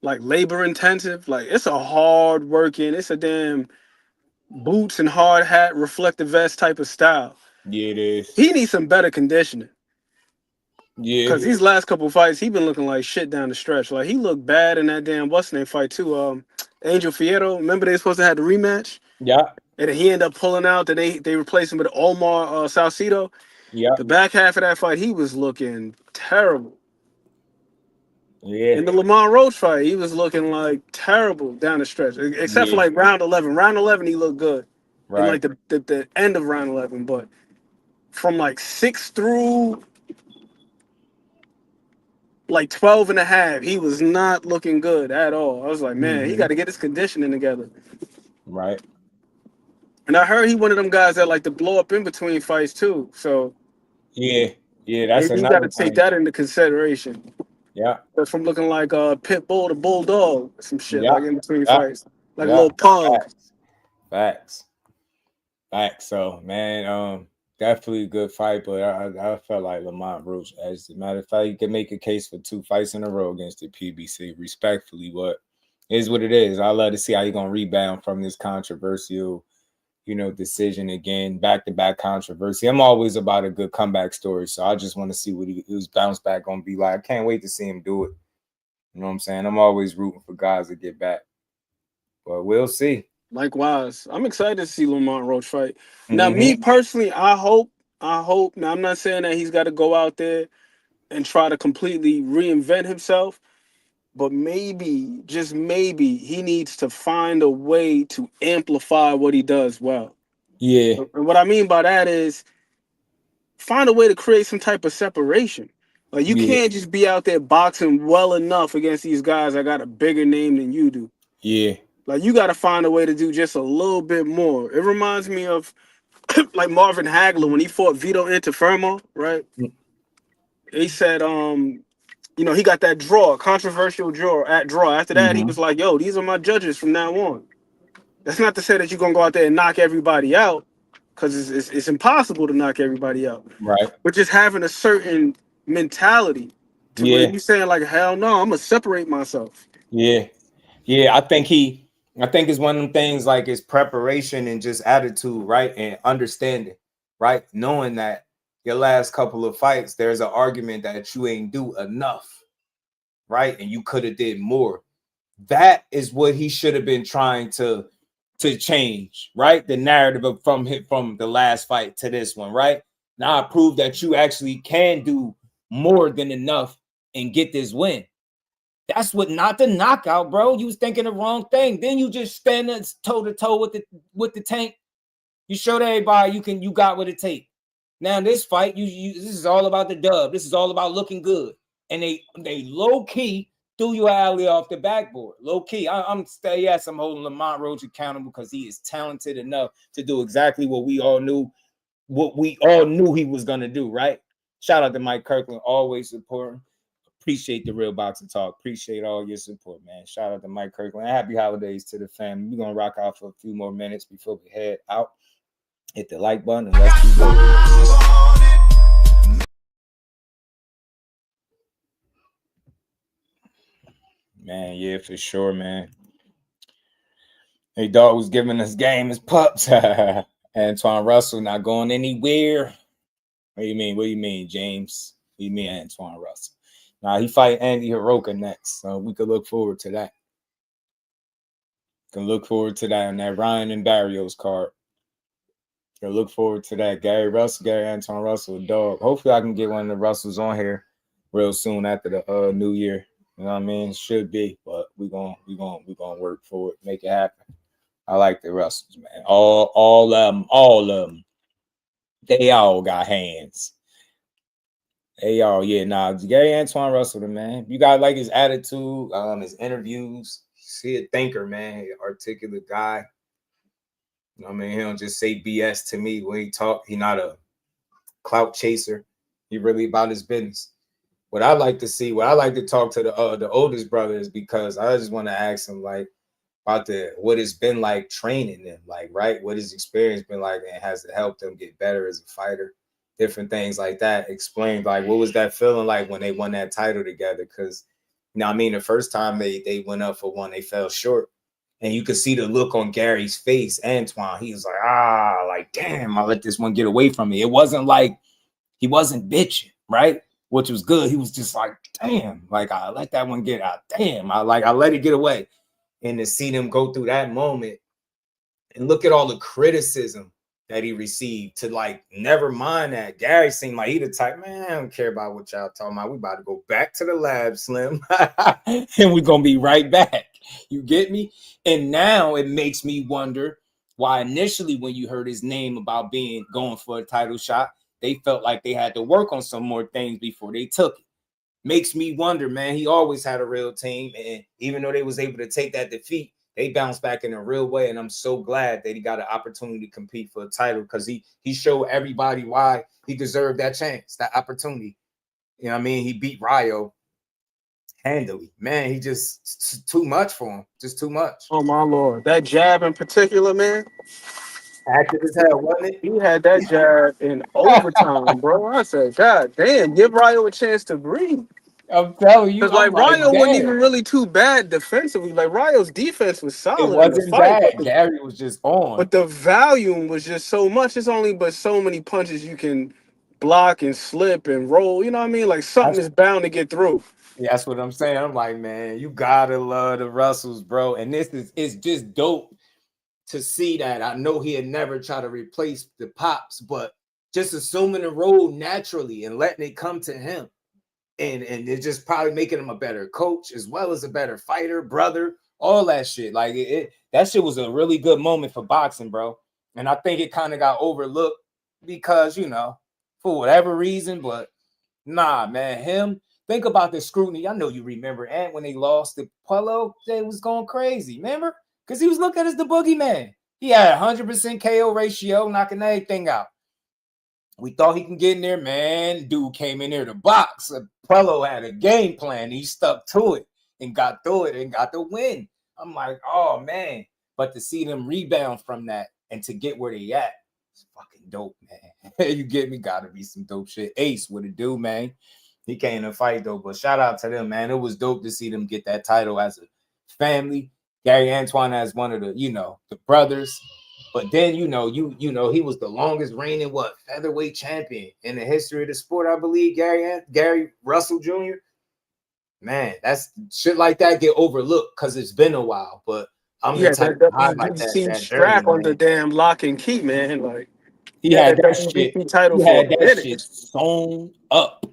like labor intensive, like it's a hard working, it's a damn boots and hard hat, reflective vest type of style. Yeah, it is. He needs some better conditioning. Yeah, because these last couple fights, he been looking like shit down the stretch. Like he looked bad in that damn what's name fight too. Angel Fierro. Remember they supposed to have the rematch? Yeah. And he ended up pulling out. Then they replaced him with Omar Salcido. Yeah. The back half of that fight, he was looking terrible. Yeah. In the Lamont Roach fight, he was looking like terrible down the stretch, except for like round 11. Round 11, he looked good. Right. And like the end of round 11, but from like 6 through like 12 and a half, he was not looking good at all. I was like, man, he got to get his conditioning together. Right. And I heard he one of them guys that like to blow up in between fights too. So yeah, that's you got to take that into consideration. Yeah. But from looking like Pitbull to Bulldog, some shit like in between fights, like a little pug. Facts. So man, definitely a good fight, but I felt like Lamont Roach, as a matter of fact, he could make a case for 2 fights in a row against the PBC, respectfully, but it is what it is. I love to see how he's going to rebound from this controversial, decision again, back-to-back controversy. I'm always about a good comeback story, so I just want to see what his bounce back going to be like. I can't wait to see him do it. You know what I'm saying? I'm always rooting for guys to get back, but we'll see. Likewise, I'm excited to see Lamont Roach fight. Now, me personally, I hope. Now, I'm not saying that he's got to go out there and try to completely reinvent himself, but maybe, just maybe, he needs to find a way to amplify what he does well. Yeah. And what I mean by that is find a way to create some type of separation. Like you can't just be out there boxing well enough against these guys that got a bigger name than you do. Yeah. Like, you got to find a way to do just a little bit more. It reminds me of, like, Marvin Hagler when he fought Vito Interfermo, right? He said, he got that controversial draw. After that, he was like, yo, these are my judges from now on. That's not to say that you're going to go out there and knock everybody out, because it's impossible to knock everybody out. Right. But just having a certain mentality to where you're saying, like, hell no, I'm going to separate myself. Yeah. Yeah, I think it's one of them things, like his preparation and just attitude, right? And understanding, right? Knowing that your last couple of fights, there's an argument that you ain't do enough, right? And you could have did more. That is what he should have been trying to change, right? The narrative from the last fight to this one, right? Now I prove that you actually can do more than enough and get this win. That's what, not the knockout, bro. You was thinking the wrong thing. Then you just stand toe to toe with the Tank. You showed everybody you got what it takes. Now this fight, this is all about the dub. This is all about looking good. And they low key threw you alley off the backboard. Low key. I'm holding Lamont Roach accountable because he is talented enough to do exactly what we all knew he was gonna do. Right. Shout out to Mike Kirkland, always supporting. Appreciate the Real Boxing Talk. Appreciate all your support, man. Shout out to Mike Kirkland. Happy holidays to the family. We're going to rock out for a few more minutes before we head out. Hit the like button and let's keep going. Man, yeah, for sure, man. Hey, dog was giving us game as pups. Antoine Russell not going anywhere. What do you mean? What do you mean, James? What do you mean, Antoine Russell? Nah, he fight Andy Hiroka next, so we could look forward to that. Can look forward to that on that Ryan and Barrios card. Can look forward to that. Gary Antoine Russell, dog. Hopefully, I can get one of the Russells on here real soon after the new year. You know what I mean? Should be, but we gonna work for it, make it happen. I like the Russells, man. All of them. They all got hands. Gary Antoine Russell, the man. You got like his attitude, his interviews. See a thinker, man, articulate guy. You know what I mean? He don't just say BS to me when he talk. He not a clout chaser. He really about his business. What I like to talk to the oldest brothers, because I just want to ask him like about what it's been like training them, like, right? What his experience been like, and has it helped them get better as a fighter? Different things like that. Explain like what was that feeling like when they won that title together? Because you know what I mean, the first time they went up for one, they fell short. And you could see the look on Gary's face, Antoine. He was like, like, damn, I let this one get away from me. It wasn't like he wasn't bitching, right? Which was good. He was just like, damn, like I let that one get out. Damn, I let it get away. And to see them go through that moment and look at all the criticism that he received, to like, never mind that. Gary seemed like he the type, man, I don't care about what y'all talking about. We about to go back to the lab, Slim. And we're going to be right back. You get me? And now it makes me wonder why initially when you heard his name about going for a title shot, they felt like they had to work on some more things before they took it. Makes me wonder, man. He always had a real team. And even though they was able to take that defeat, they bounced back in a real way. And I'm so glad that he got an opportunity to compete for a title, because he showed everybody why he deserved that chance, that opportunity. You know what I mean? He beat Rayo handily. Man, he just too much for him. Just too much. Oh, my Lord. That jab in particular, man. Active as hell, wasn't it? He had that jab in overtime, bro. I said, God damn, give Rayo a chance to breathe. I'm telling you. Because, like, Rayo wasn't even really too bad defensively. Like, Rayo's defense was solid. It wasn't bad. Gary was just on. But the volume was just so much. It's only but so many punches you can block and slip and roll. You know what I mean? Like, something is bound to get through. Yeah, that's what I'm saying. I'm like, man, you gotta love the Russells, bro. And it's just dope to see that. I know he had never tried to replace the Pops, but just assuming the role naturally and letting it come to him. And it's just probably making him a better coach as well as a better fighter, brother, all that shit. Like that shit was a really good moment for boxing, bro. And I think it kind of got overlooked because, you know, for whatever reason, but nah, man, think about the scrutiny. I know you remember, and when they lost to Puello, they was going crazy. Remember? Because he was looked at as the boogeyman. He had 100% KO ratio, knocking everything out. We thought he can get in there, man. Dude came in there to box. Puello had a game plan. He stuck to it and got through it and got the win. I'm like, oh, man. But to see them rebound from that and to get where they at, it's fucking dope, man. You get me? Gotta be some dope shit. Ace, what it do, man? He came to fight, though. But shout out to them, man. It was dope to see them get that title as a family. Gary Antoine as one of the, the brothers. But then, he was the longest reigning, featherweight champion in the history of the sport, I believe, Gary Russell Jr. Man, that's shit like that get overlooked because it's been a while. But I'm the type of guy like that strap on the damn lock and key, man. Like he had that shit. Title he had that shit sewn up.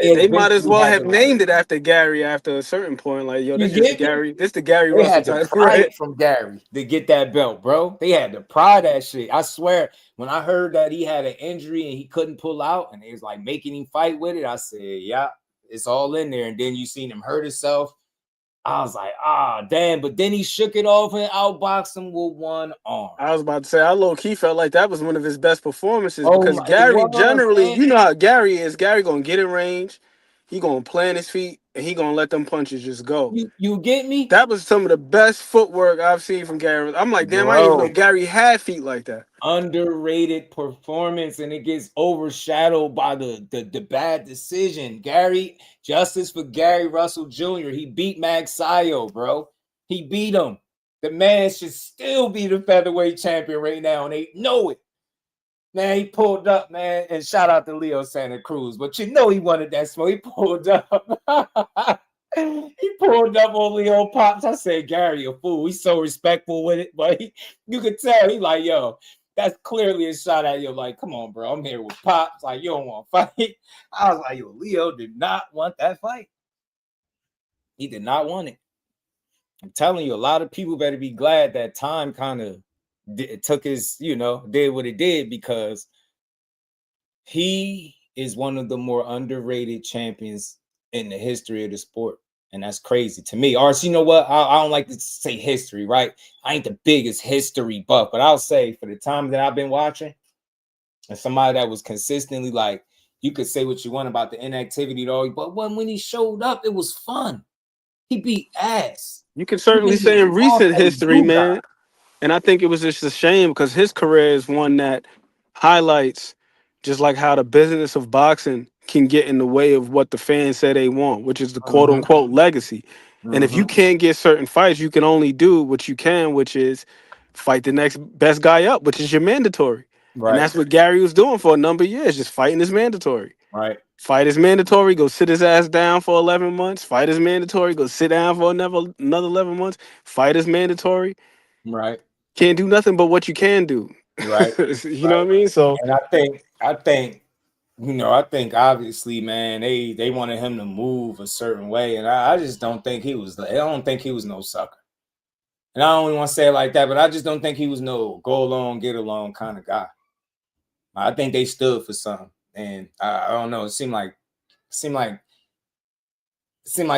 They might as well have named it after Gary after a certain point. Like, yo, this is Gary. This the Gary Russell. They had to pry it from Gary to get that belt, bro. They had to pry that shit. I swear, when I heard that he had an injury and he couldn't pull out, and they was like making him fight with it, I said, yeah, it's all in there. And then you seen him hurt himself. I was like, damn. But then he shook it off and outboxed him with one arm. I was about to say, I low-key felt like that was one of his best performances because Gary generally, you know how Gary is. Gary going to get in range. He going to plant his feet, and he going to let them punches just go. You get me? That was some of the best footwork I've seen from Gary. I'm like, damn, I didn't even know Gary had feet like that. Underrated performance, and it gets overshadowed by the bad decision. Justice for Gary Russell Jr. He beat Magsayo, bro. He beat him. The man should still be the featherweight champion right now, and they know it. Man, he pulled up, man, and shout out to Leo Santa Cruz. But you know he wanted that smoke. He pulled up. He pulled up on Leo Pops. I said, Gary, a fool. He's so respectful with it. But you could tell he like, yo, that's clearly a shot at you. Like, come on, bro. I'm here with Pops. Like, you don't want to fight. I was like, yo, Leo did not want that fight. He did not want it. I'm telling you, a lot of people better be glad that time kind of took his, did what it did, because he is one of the more underrated champions in the history of the sport. And that's crazy to me. Or, you know what? I don't like to say history, right? I ain't the biggest history buff, but I'll say for the time that I've been watching, and somebody that was consistently, like, you could say what you want about the inactivity, though, but when he showed up, it was fun. He beat ass. You can certainly say in recent history, man. And I think it was just a shame because his career is one that highlights just like how the business of boxing can get in the way of what the fans say they want, which is the quote unquote legacy. And if you can't get certain fights, you can only do what you can, which is fight the next best guy up, which is your mandatory. Right. And that's what Gary was doing for a number of years, just fighting his mandatory. Right. Fight his mandatory, go sit his ass down for 11 months. Fight his mandatory, go sit down for another 11 months. Fight his mandatory. Right. Can't do nothing but what you can do. Right. You know what I mean? So, and I think obviously, man, they wanted him to move a certain way. And I just don't think he was no sucker. And I don't even want to say it like that, but I just don't think he was no go along, get along kind of guy. I think they stood for something. And I don't know. It seemed like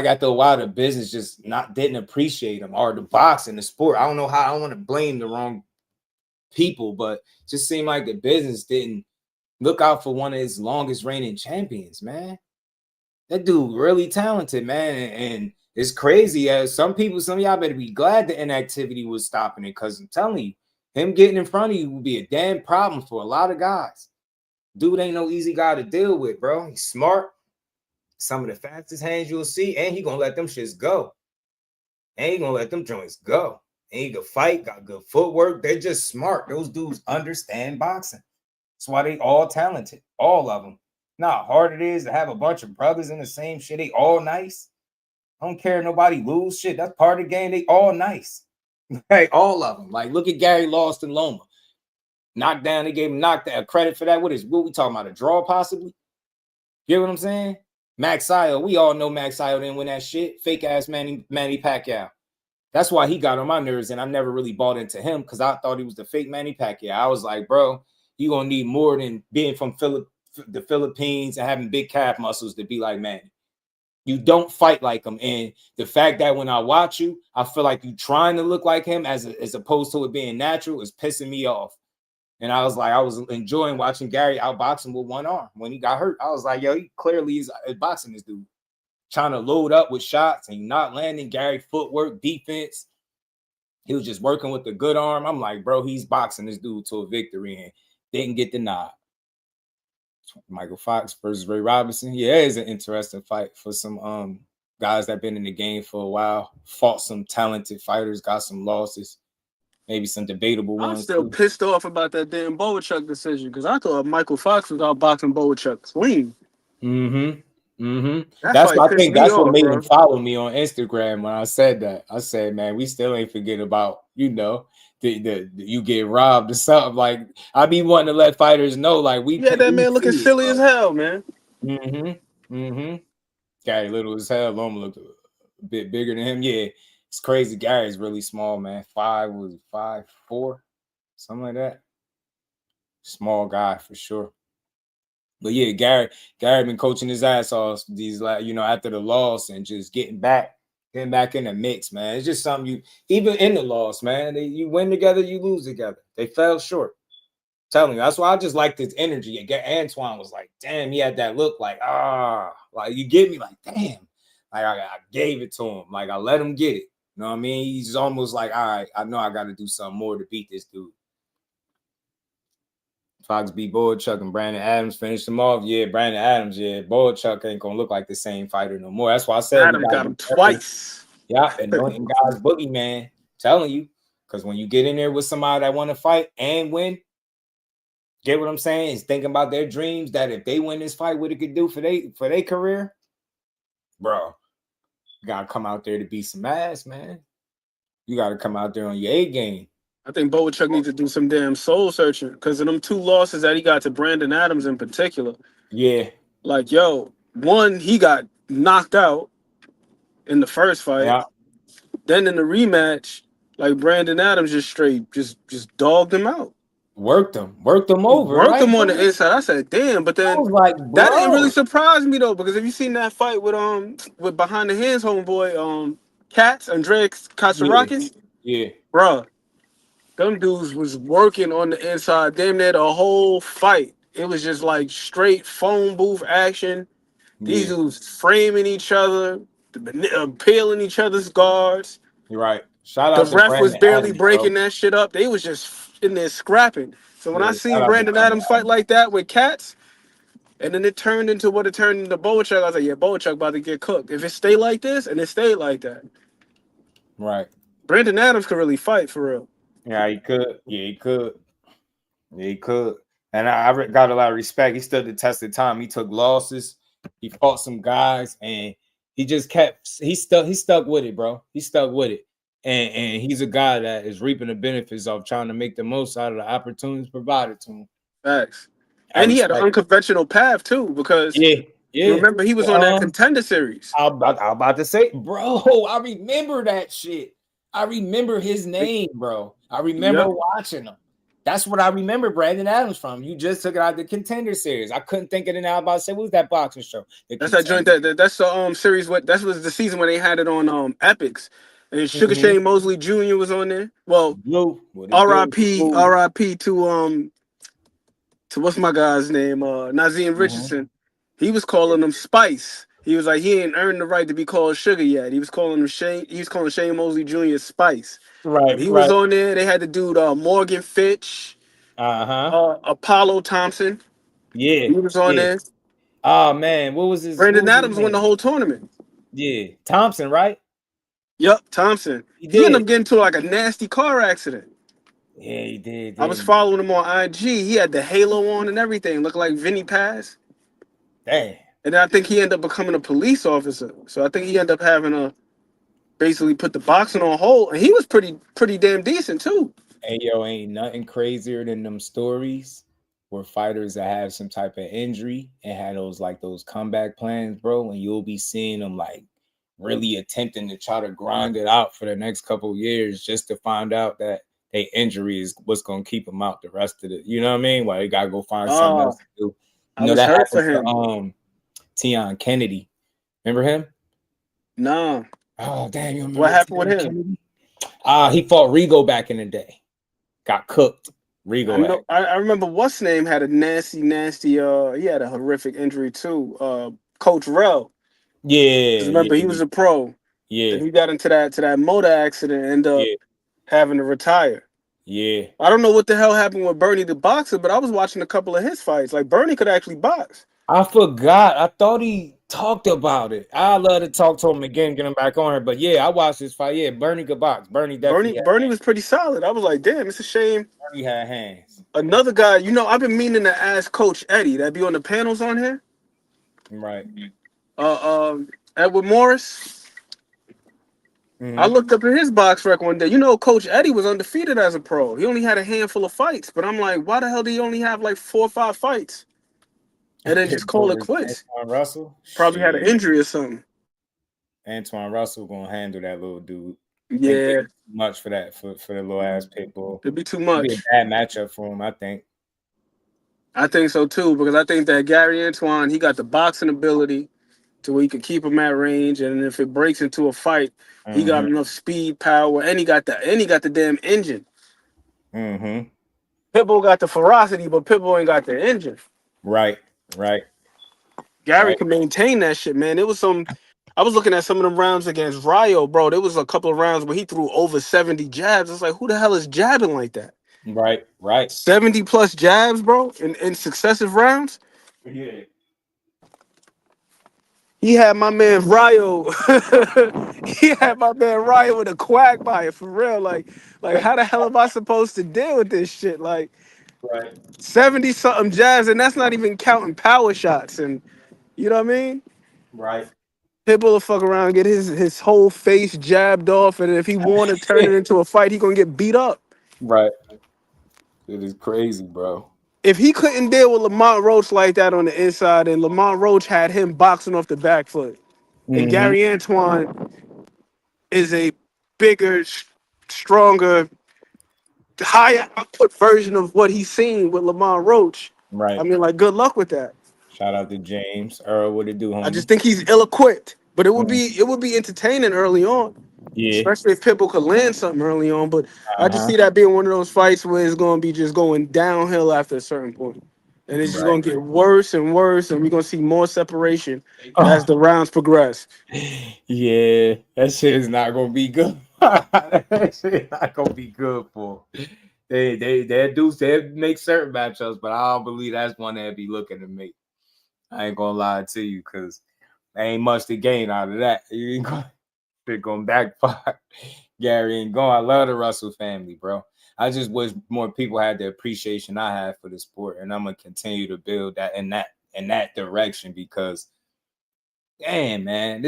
after a while the business just didn't appreciate him, or the boxing, the sport. I don't know how. I don't want to blame the wrong people, but it just seemed like the business didn't look out for one of his longest reigning champions, man. That dude really talented, man, and it's crazy. As some of y'all better be glad the inactivity was stopping it, because I'm telling you, him getting in front of you would be a damn problem for a lot of guys. Dude ain't no easy guy to deal with, bro. He's smart. Some of the fastest hands you'll see, and he gonna let them shits go. And he gonna let them joints go. And he can fight, got good footwork. They're just smart. Those dudes understand boxing. That's why they all talented, all of them. Now how hard it is to have a bunch of brothers in the same shit. They all nice. I don't care if nobody lose shit. That's part of the game. They all nice. Right, all of them. Like, look at Gary Lost and Loma. Knockdown, they gave him knockdown credit for that. What we talking about? A draw, possibly? You know what I'm saying? Max Sio, we all know Max Sio didn't win that shit. Fake ass Manny Pacquiao. That's why he got on my nerves, and I never really bought into him, because I thought he was the fake Manny Pacquiao. I was like, bro, you gonna need more than being from the Philippines and having big calf muscles to be like Manny. You don't fight like him, and the fact that when I watch you, I feel like you trying to look like him as opposed to it being natural is pissing me off. And I was like, I was enjoying watching Gary outbox him with one arm when he got hurt. I was like, yo, he clearly is boxing this dude, trying to load up with shots and not landing. Gary footwork, defense. He was just working with the good arm. I'm like, bro, he's boxing this dude to a victory and didn't get the nod. Michael Fox versus Ray Robinson. Yeah, it's an interesting fight for some guys that been in the game for a while. Fought some talented fighters, got some losses. Maybe some debatable ones. I'm still pissed off about that damn Boachuk decision, because I thought Michael Fox was outboxing Boachuk clean. That's what I think. That's what made him follow me on Instagram when I said that. I said, man, we still ain't forget about, the you get robbed or something. Like, I be wanting to let fighters know, like, that man looking silly as hell, man. Gary little as hell. Loma looked a bit bigger than him. Yeah. It's crazy. Gary's really small, man. 5'4", something like that. Small guy for sure. But yeah, Gary been coaching his ass off these, after the loss, and just getting back in the mix, man. It's just something even in the loss, man. You win together, you lose together. They fell short. I'm telling you, that's why I just liked his energy. Antoine was like, damn, he had that look like, like you get me, like, damn. Like I gave it to him. Like I let him get it. You know what I mean? He's almost like, all right, I know I got to do something more to beat this dude. Fox beat Boachuk and Brandon Adams finished him off. Yeah, Brandon Adams, yeah. Boachuk ain't going to look like the same fighter no more. That's why I said Adams got him twice. Yeah, and guys, boogeyman. Telling you. Because when you get in there with somebody that want to fight and win, get what I'm saying? Is thinking about their dreams, that if they win this fight, what it could do for their career, bro. You gotta come out there to beat some ass, man. You gotta come out there on your A game. I think Boachuk needs to do some damn soul searching because of them 2 losses that he got to Brandon Adams in particular. Yeah. Like, yo, one, he got knocked out in the first fight. Yeah. Then in the rematch, like Brandon Adams just dogged him out. Worked him over. Worked him on the inside. I said, damn, but then like, that didn't really surprise me though, because if you seen that fight with behind the hands homeboy, Andreas Katsarakis, yeah, bro, them dudes was working on the inside, damn near the whole fight. It was just like straight phone booth action. These dudes framing each other, peeling each other's guards. You're right. Shout out the ref was barely breaking that shit up. They was just in there scrapping. So when I seen Brandon Adams fight like that with Cats, and then it turned into what it turned into Boachuk, I was like, yeah, Boachuk about to get cooked. If it stay like this, and it stayed like that. Right. Brandon Adams could really fight for real. Yeah, he could. Yeah, he could. Yeah, he could. And I got a lot of respect. He stood the test of time. He took losses. He fought some guys, and he just he stuck with it, bro. He stuck with it. And he's a guy that is reaping the benefits of trying to make the most out of the opportunities provided to him. Facts. And he had an unconventional path too, because you remember he was on that Contender Series. I'm about to say, bro, I remember that shit. I remember his name, bro. I remember watching him. That's what I remember Brandon Adams from. You just took it out of the Contender Series. I couldn't think of it now. About to say, what was that boxing show? That's that joint. That's the series. That was the season when they had it on Epics. And Sugar Shane Mosley Jr. was on there. Well, R.I.P. to what's my guy's name? Nazeem Richardson. He was calling him Spice. He was like, he ain't earned the right to be called Sugar yet. He was calling him Shane. He was calling Shane Mosley Jr. Spice. Right. He was on there. They had the dude Morgan Fitch. Apollo Thompson. Yeah. He was on there. Oh man, what was his? Brandon Adams won the whole tournament. Yeah, Thompson, right? Yep, Thompson. He ended up getting into like a nasty car accident. Yeah, he did. I was following him on IG. He had the halo on and everything, looked like Vinny Paz. Damn. And I think he ended up becoming a police officer. So I think he ended up having to basically put the boxing on hold. And he was pretty damn decent too. Hey, yo, ain't nothing crazier than them stories where fighters that have some type of injury and had those comeback plans, bro, and you'll be seeing them like really attempting to try to grind it out for the next couple of years just to find out that their injury is what's going to keep them out the rest of it. You know what I mean? Well, they got to go find something else to do. You know, that happened for him. Tion Kennedy. Remember him? No. Oh, damn. You remember what happened with him? He fought Rigo back in the day. Got cooked. Rigo. I remember what's name had a nasty, he had a horrific injury too. Coach Rell. Yeah. Remember, he was a pro. Yeah. And he got into that motor accident and ended up having to retire. Yeah. I don't know what the hell happened with Bernie the boxer, but I was watching a couple of his fights. Like, Bernie could actually box. I forgot. I thought he talked about it. I love to talk to him again, get him back on here. But yeah, I watched this fight. Yeah, Bernie could box. Bernie was pretty solid. I was like, damn, it's a shame. Bernie had hands. Another guy, I've been meaning to ask Coach Eddie that be on the panels on here. Right. Edward Morris. Mm-hmm. I looked up at his box rec one day. Coach Eddie was undefeated as a pro. He only had a handful of fights, but I'm like, why the hell do you only have like 4 or 5 fights? And then just call it quits. Antoine Russell probably had an injury or something. Antoine Russell gonna handle that little dude. Yeah, too much for that for the little ass pit bull. It'd be too much. It'd be a bad matchup for him, I think. I think so too, because I think that Gary Antoine, he got the boxing ability to where he could keep him at range, and if it breaks into a fight, he got enough speed, power, and he got the damn engine. Mm-hmm. Pitbull got the ferocity, but Pitbull ain't got the engine. Right. Gary can maintain that shit, man. It was I was looking at some of them rounds against Ryo, bro. There was a couple of rounds where he threw over 70 jabs. It's like, who the hell is jabbing like that? Right. 70 plus jabs, bro, in successive rounds. Yeah. He had my man Ryo. He had my man Ryo with a quagmire for real. Like how the hell am I supposed to deal with this shit? Like, Right. 70 something jabs, and that's not even counting power shots. And you know what I mean? Right. Pitbull will fuck around and get his whole face jabbed off, and if he want to turn it into a fight, he gonna get beat up. Right. It is crazy, bro. If he couldn't deal with Lamont Roach like that on the inside, and Lamont Roach had him boxing off the back foot, and Gary Antoine is a bigger, stronger, higher output version of what he's seen with Lamont Roach. Right. I mean, like, good luck with that. Shout out to James. Earl, what it do, homie? I just think he's ill-equipped, but it would be entertaining early on. Yeah. Especially if Pitbull could land something early on. But I just see that being one of those fights where it's going to be just going downhill after a certain point. And it's just going to get worse and worse, and we're going to see more separation as the rounds progress. Yeah, that shit is not going to be good. That shit not going to be good for they make certain matchups, but I don't believe that's one they'd be looking to make. I ain't going to lie to you, because there ain't much to gain out of that. You ain't going backfire. Gary ain't going. I love the Russell family, bro. I just wish more people had the appreciation I have for the sport, and I'm gonna continue to build that in that direction, because, damn, man,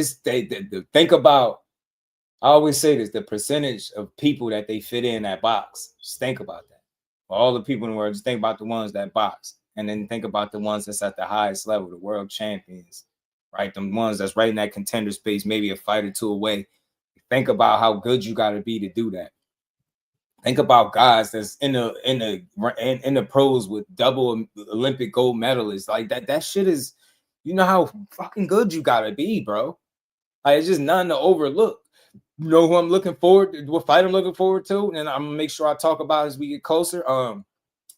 think about. I always say this: the percentage of people that they fit in that box. Just think about that. For all the people in the world, just think about the ones that box, and then think about the ones that's at the highest level, the world champions, right? The ones that's right in that contender space, maybe a fight or two away. Think about how good you got to be to do that. Think about guys that's in the pros with double Olympic gold medalists. Like that shit is, you know how fucking good you got to be, bro. Like, it's just nothing to overlook. You know who I'm looking forward to, what fight I'm looking forward to, and I'm gonna make sure I talk about as we get closer.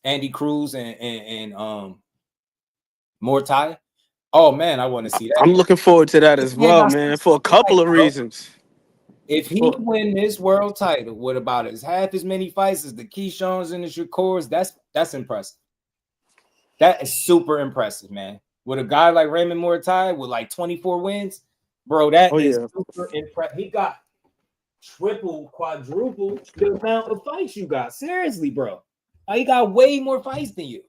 Andy Cruz and Muay Oh man, I want to see that. I'm looking forward to that as well, man, for a couple of reasons. If he win this world title with about half as many fights as the Keyshawn's and the Shakurs, that's impressive. That is super impressive, man. With a guy like Raymond Muay with like 24 wins, bro, that is super impressive. He got triple, quadruple the amount of fights you got. Seriously, bro. He got way more fights than you.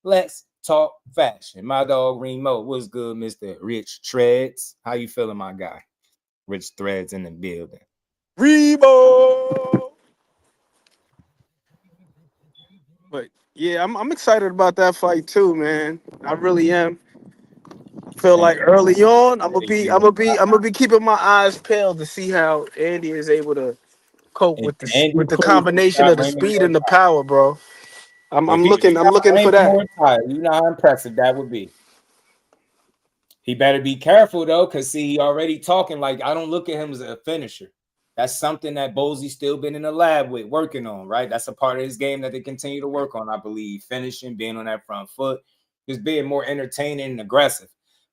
Let's talk fashion. My dog Remo, what's good, Mr. Rich Treads? How you feeling, my guy? Rich Threads in the building. Rebo. But yeah, I'm excited about that fight too, man. I really am. Feel like early on, I'm gonna be keeping my eyes peeled to see how Andy is able to cope with the combination of the speed and the power, bro. I'm looking for that. You know how impressive that would be. He better be careful though, because see, he already talking like, I don't look at him as a finisher. That's something that Bozy's still been in the lab with, working on, right? That's a part of his game that they continue to work on, I believe. Finishing, being on that front foot, just being more entertaining and aggressive.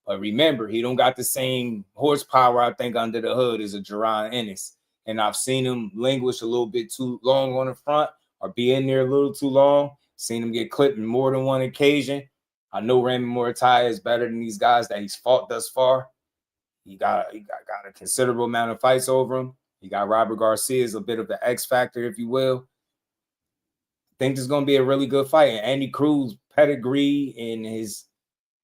But remember, he don't got the same horsepower, I think, under the hood as a Jaron Ennis. And I've seen him languish a little bit too long on the front, or be in there a little too long. Seen him get clipped in more than one occasion. I know Raymond Muay is better than these guys that he's fought thus far. He got a considerable amount of fights over him. He got Robert Garcia as a bit of the X factor, if you will. I think this is going to be a really good fight. And Andy Cruz pedigree and his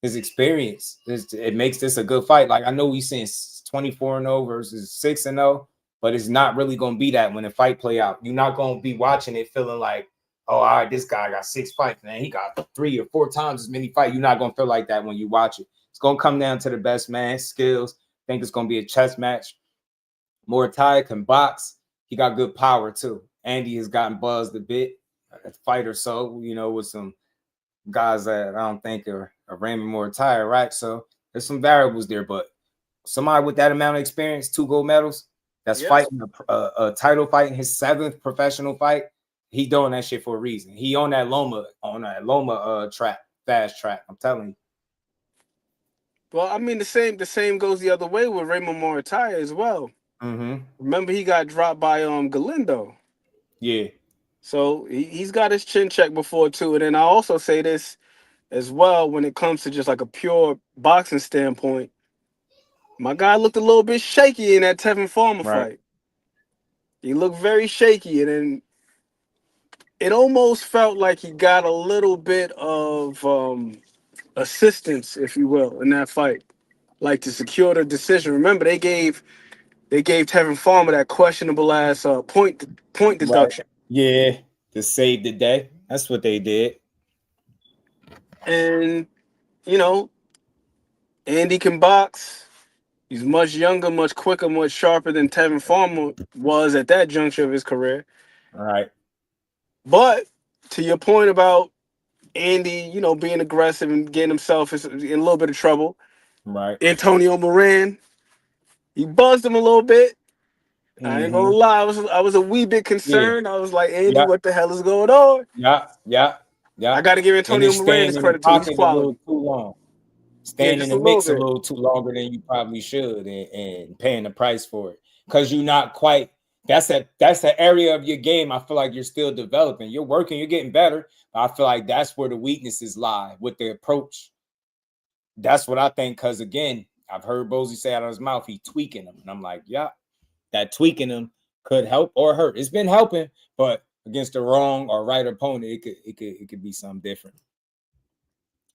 experience, it makes this a good fight. Like, I know we've seen 24-0 versus 6-0, but it's not really going to be that when the fight play out. You're not going to be watching it feeling like, oh, all right, this guy got 6 fights, man. He got 3 or 4 times as many fights. You're not going to feel like that when you watch it. It's going to come down to the best man, skills. I think it's going to be a chess match. Muay can box. He got good power, too. Andy has gotten buzzed a bit, a fight or so, you know, with some guys that I don't think are Raymond Muay, right? So there's some variables there, but somebody with that amount of experience, 2 gold medals, that's fighting a title fight in his 7th professional fight. He doing that shit for a reason. He on that Loma track, fast track. I'm telling you. Well, I mean, the same goes the other way with Raymond Muay as well. Mm-hmm. Remember, he got dropped by Galindo. Yeah. So he's got his chin checked before too. And then I also say this as well when it comes to just like a pure boxing standpoint. my guy looked a little bit shaky in that Tevin Farmer fight. He looked very shaky, and then it almost felt like he got a little bit of assistance, if you will, in that fight, like to secure the decision. Remember, they gave Tevin Farmer that questionable ass point deduction. Yeah, to save the day. That's what they did. And you know, Andy can box. He's much younger, much quicker, much sharper than Tevin Farmer was at that juncture of his career. All right. But to your point about Andy, you know, being aggressive and getting himself in a little bit of trouble. Right. Antonio Moran, he buzzed him a little bit. I ain't gonna lie, I was a wee bit concerned. I was like, Andy, what the hell is going on? Yeah. I got to give Antonio Moran his credit too. He's quality. Too long. Staying in the mix a little too longer than you probably should, and paying the price for it because you're not quite. That's the area of your game. I feel like you're still developing. You're working. You're getting better. But I feel like that's where the weaknesses lie with the approach. That's what I think. Because again, I've heard Bozy say out of his mouth, he tweaking them, and I'm like, yeah, that tweaking them could help or hurt. It's been helping, but against the wrong or right opponent, it could be something different.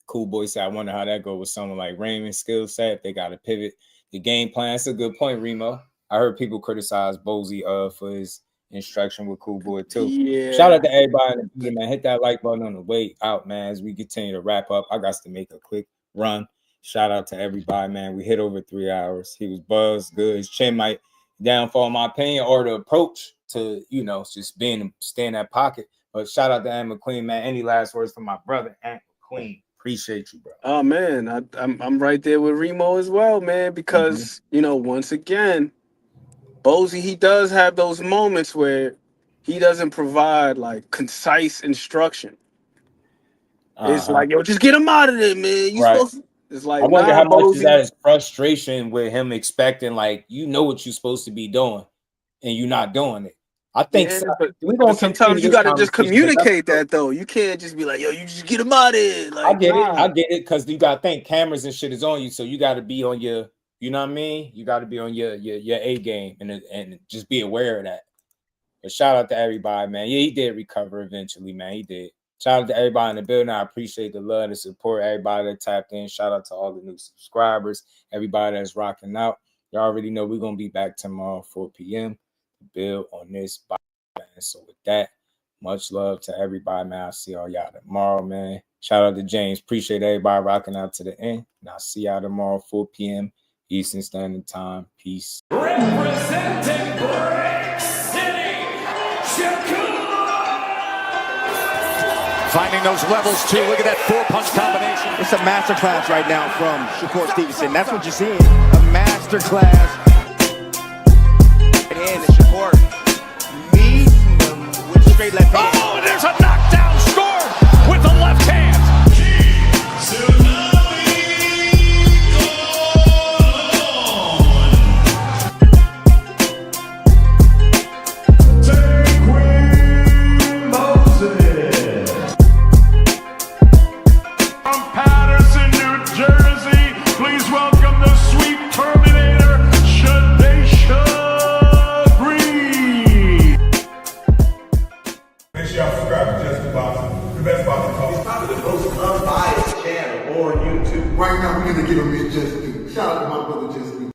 Cool Boy said, I wonder how that goes with someone like Raymond's skill set. If they got to pivot the game plan. That's a good point, Remo. I heard people criticize Bozy for his instruction with Cool Boy too. Yeah. Shout out to everybody in the video, man. Hit that like button on the way out, man. As we continue to wrap up, I got to make a quick run. Shout out to everybody, man. We hit over 3 hours. He was buzzed, good. His chin might downfall, in my opinion, or the approach to, you know, just stay in that pocket. But shout out to Ant McQueen, man. Any last words from my brother, Ant McQueen? Appreciate you, bro. Oh man, I'm right there with Remo as well, man. Because you know, once again, Bozy, he does have those moments where he doesn't provide like concise instruction. It's like, yo, just get him out of there, man. It's like, I wonder how much is that his frustration with him expecting, like, you know what you're supposed to be doing, and you're not doing it. I think but sometimes you gotta just communicate that though. You can't just be like, yo, you just get him out of here. Like, I get it, because you gotta think cameras and shit is on you, so you gotta be on your, you know what I mean? You gotta be on your A game and just be aware of that. But shout out to everybody, man. Yeah, he did recover eventually, man. He did. Shout out to everybody in the building. I appreciate the love and the support. Everybody that tapped in. Shout out to all the new subscribers. Everybody that's rocking out. You already know we're gonna be back tomorrow 4 p.m. build on this, man. So with that, much love to everybody, man. I'll see all y'all tomorrow, man. Shout out to James. Appreciate everybody rocking out to the end. And I'll see y'all tomorrow 4 p.m. Eastern Standard Time. Peace. Representing Brick City, Shakur. Finding those levels too. Look at that 4-punch combination. It's a masterclass right now from Shakur Stevenson. That's what you're seeing. A masterclass. And Shakur meets him with straight left hand. Oh, there's a knockdown score with the left hand. From Patterson, New Jersey, please welcome the Sweet Terminator, Shadesha Green. Make sure y'all subscribe to Just Boxing, the best boxing talk. It's probably the most unbiased channel on YouTube. Right now, we're gonna give him his just due. Shout out to my brother Just Due.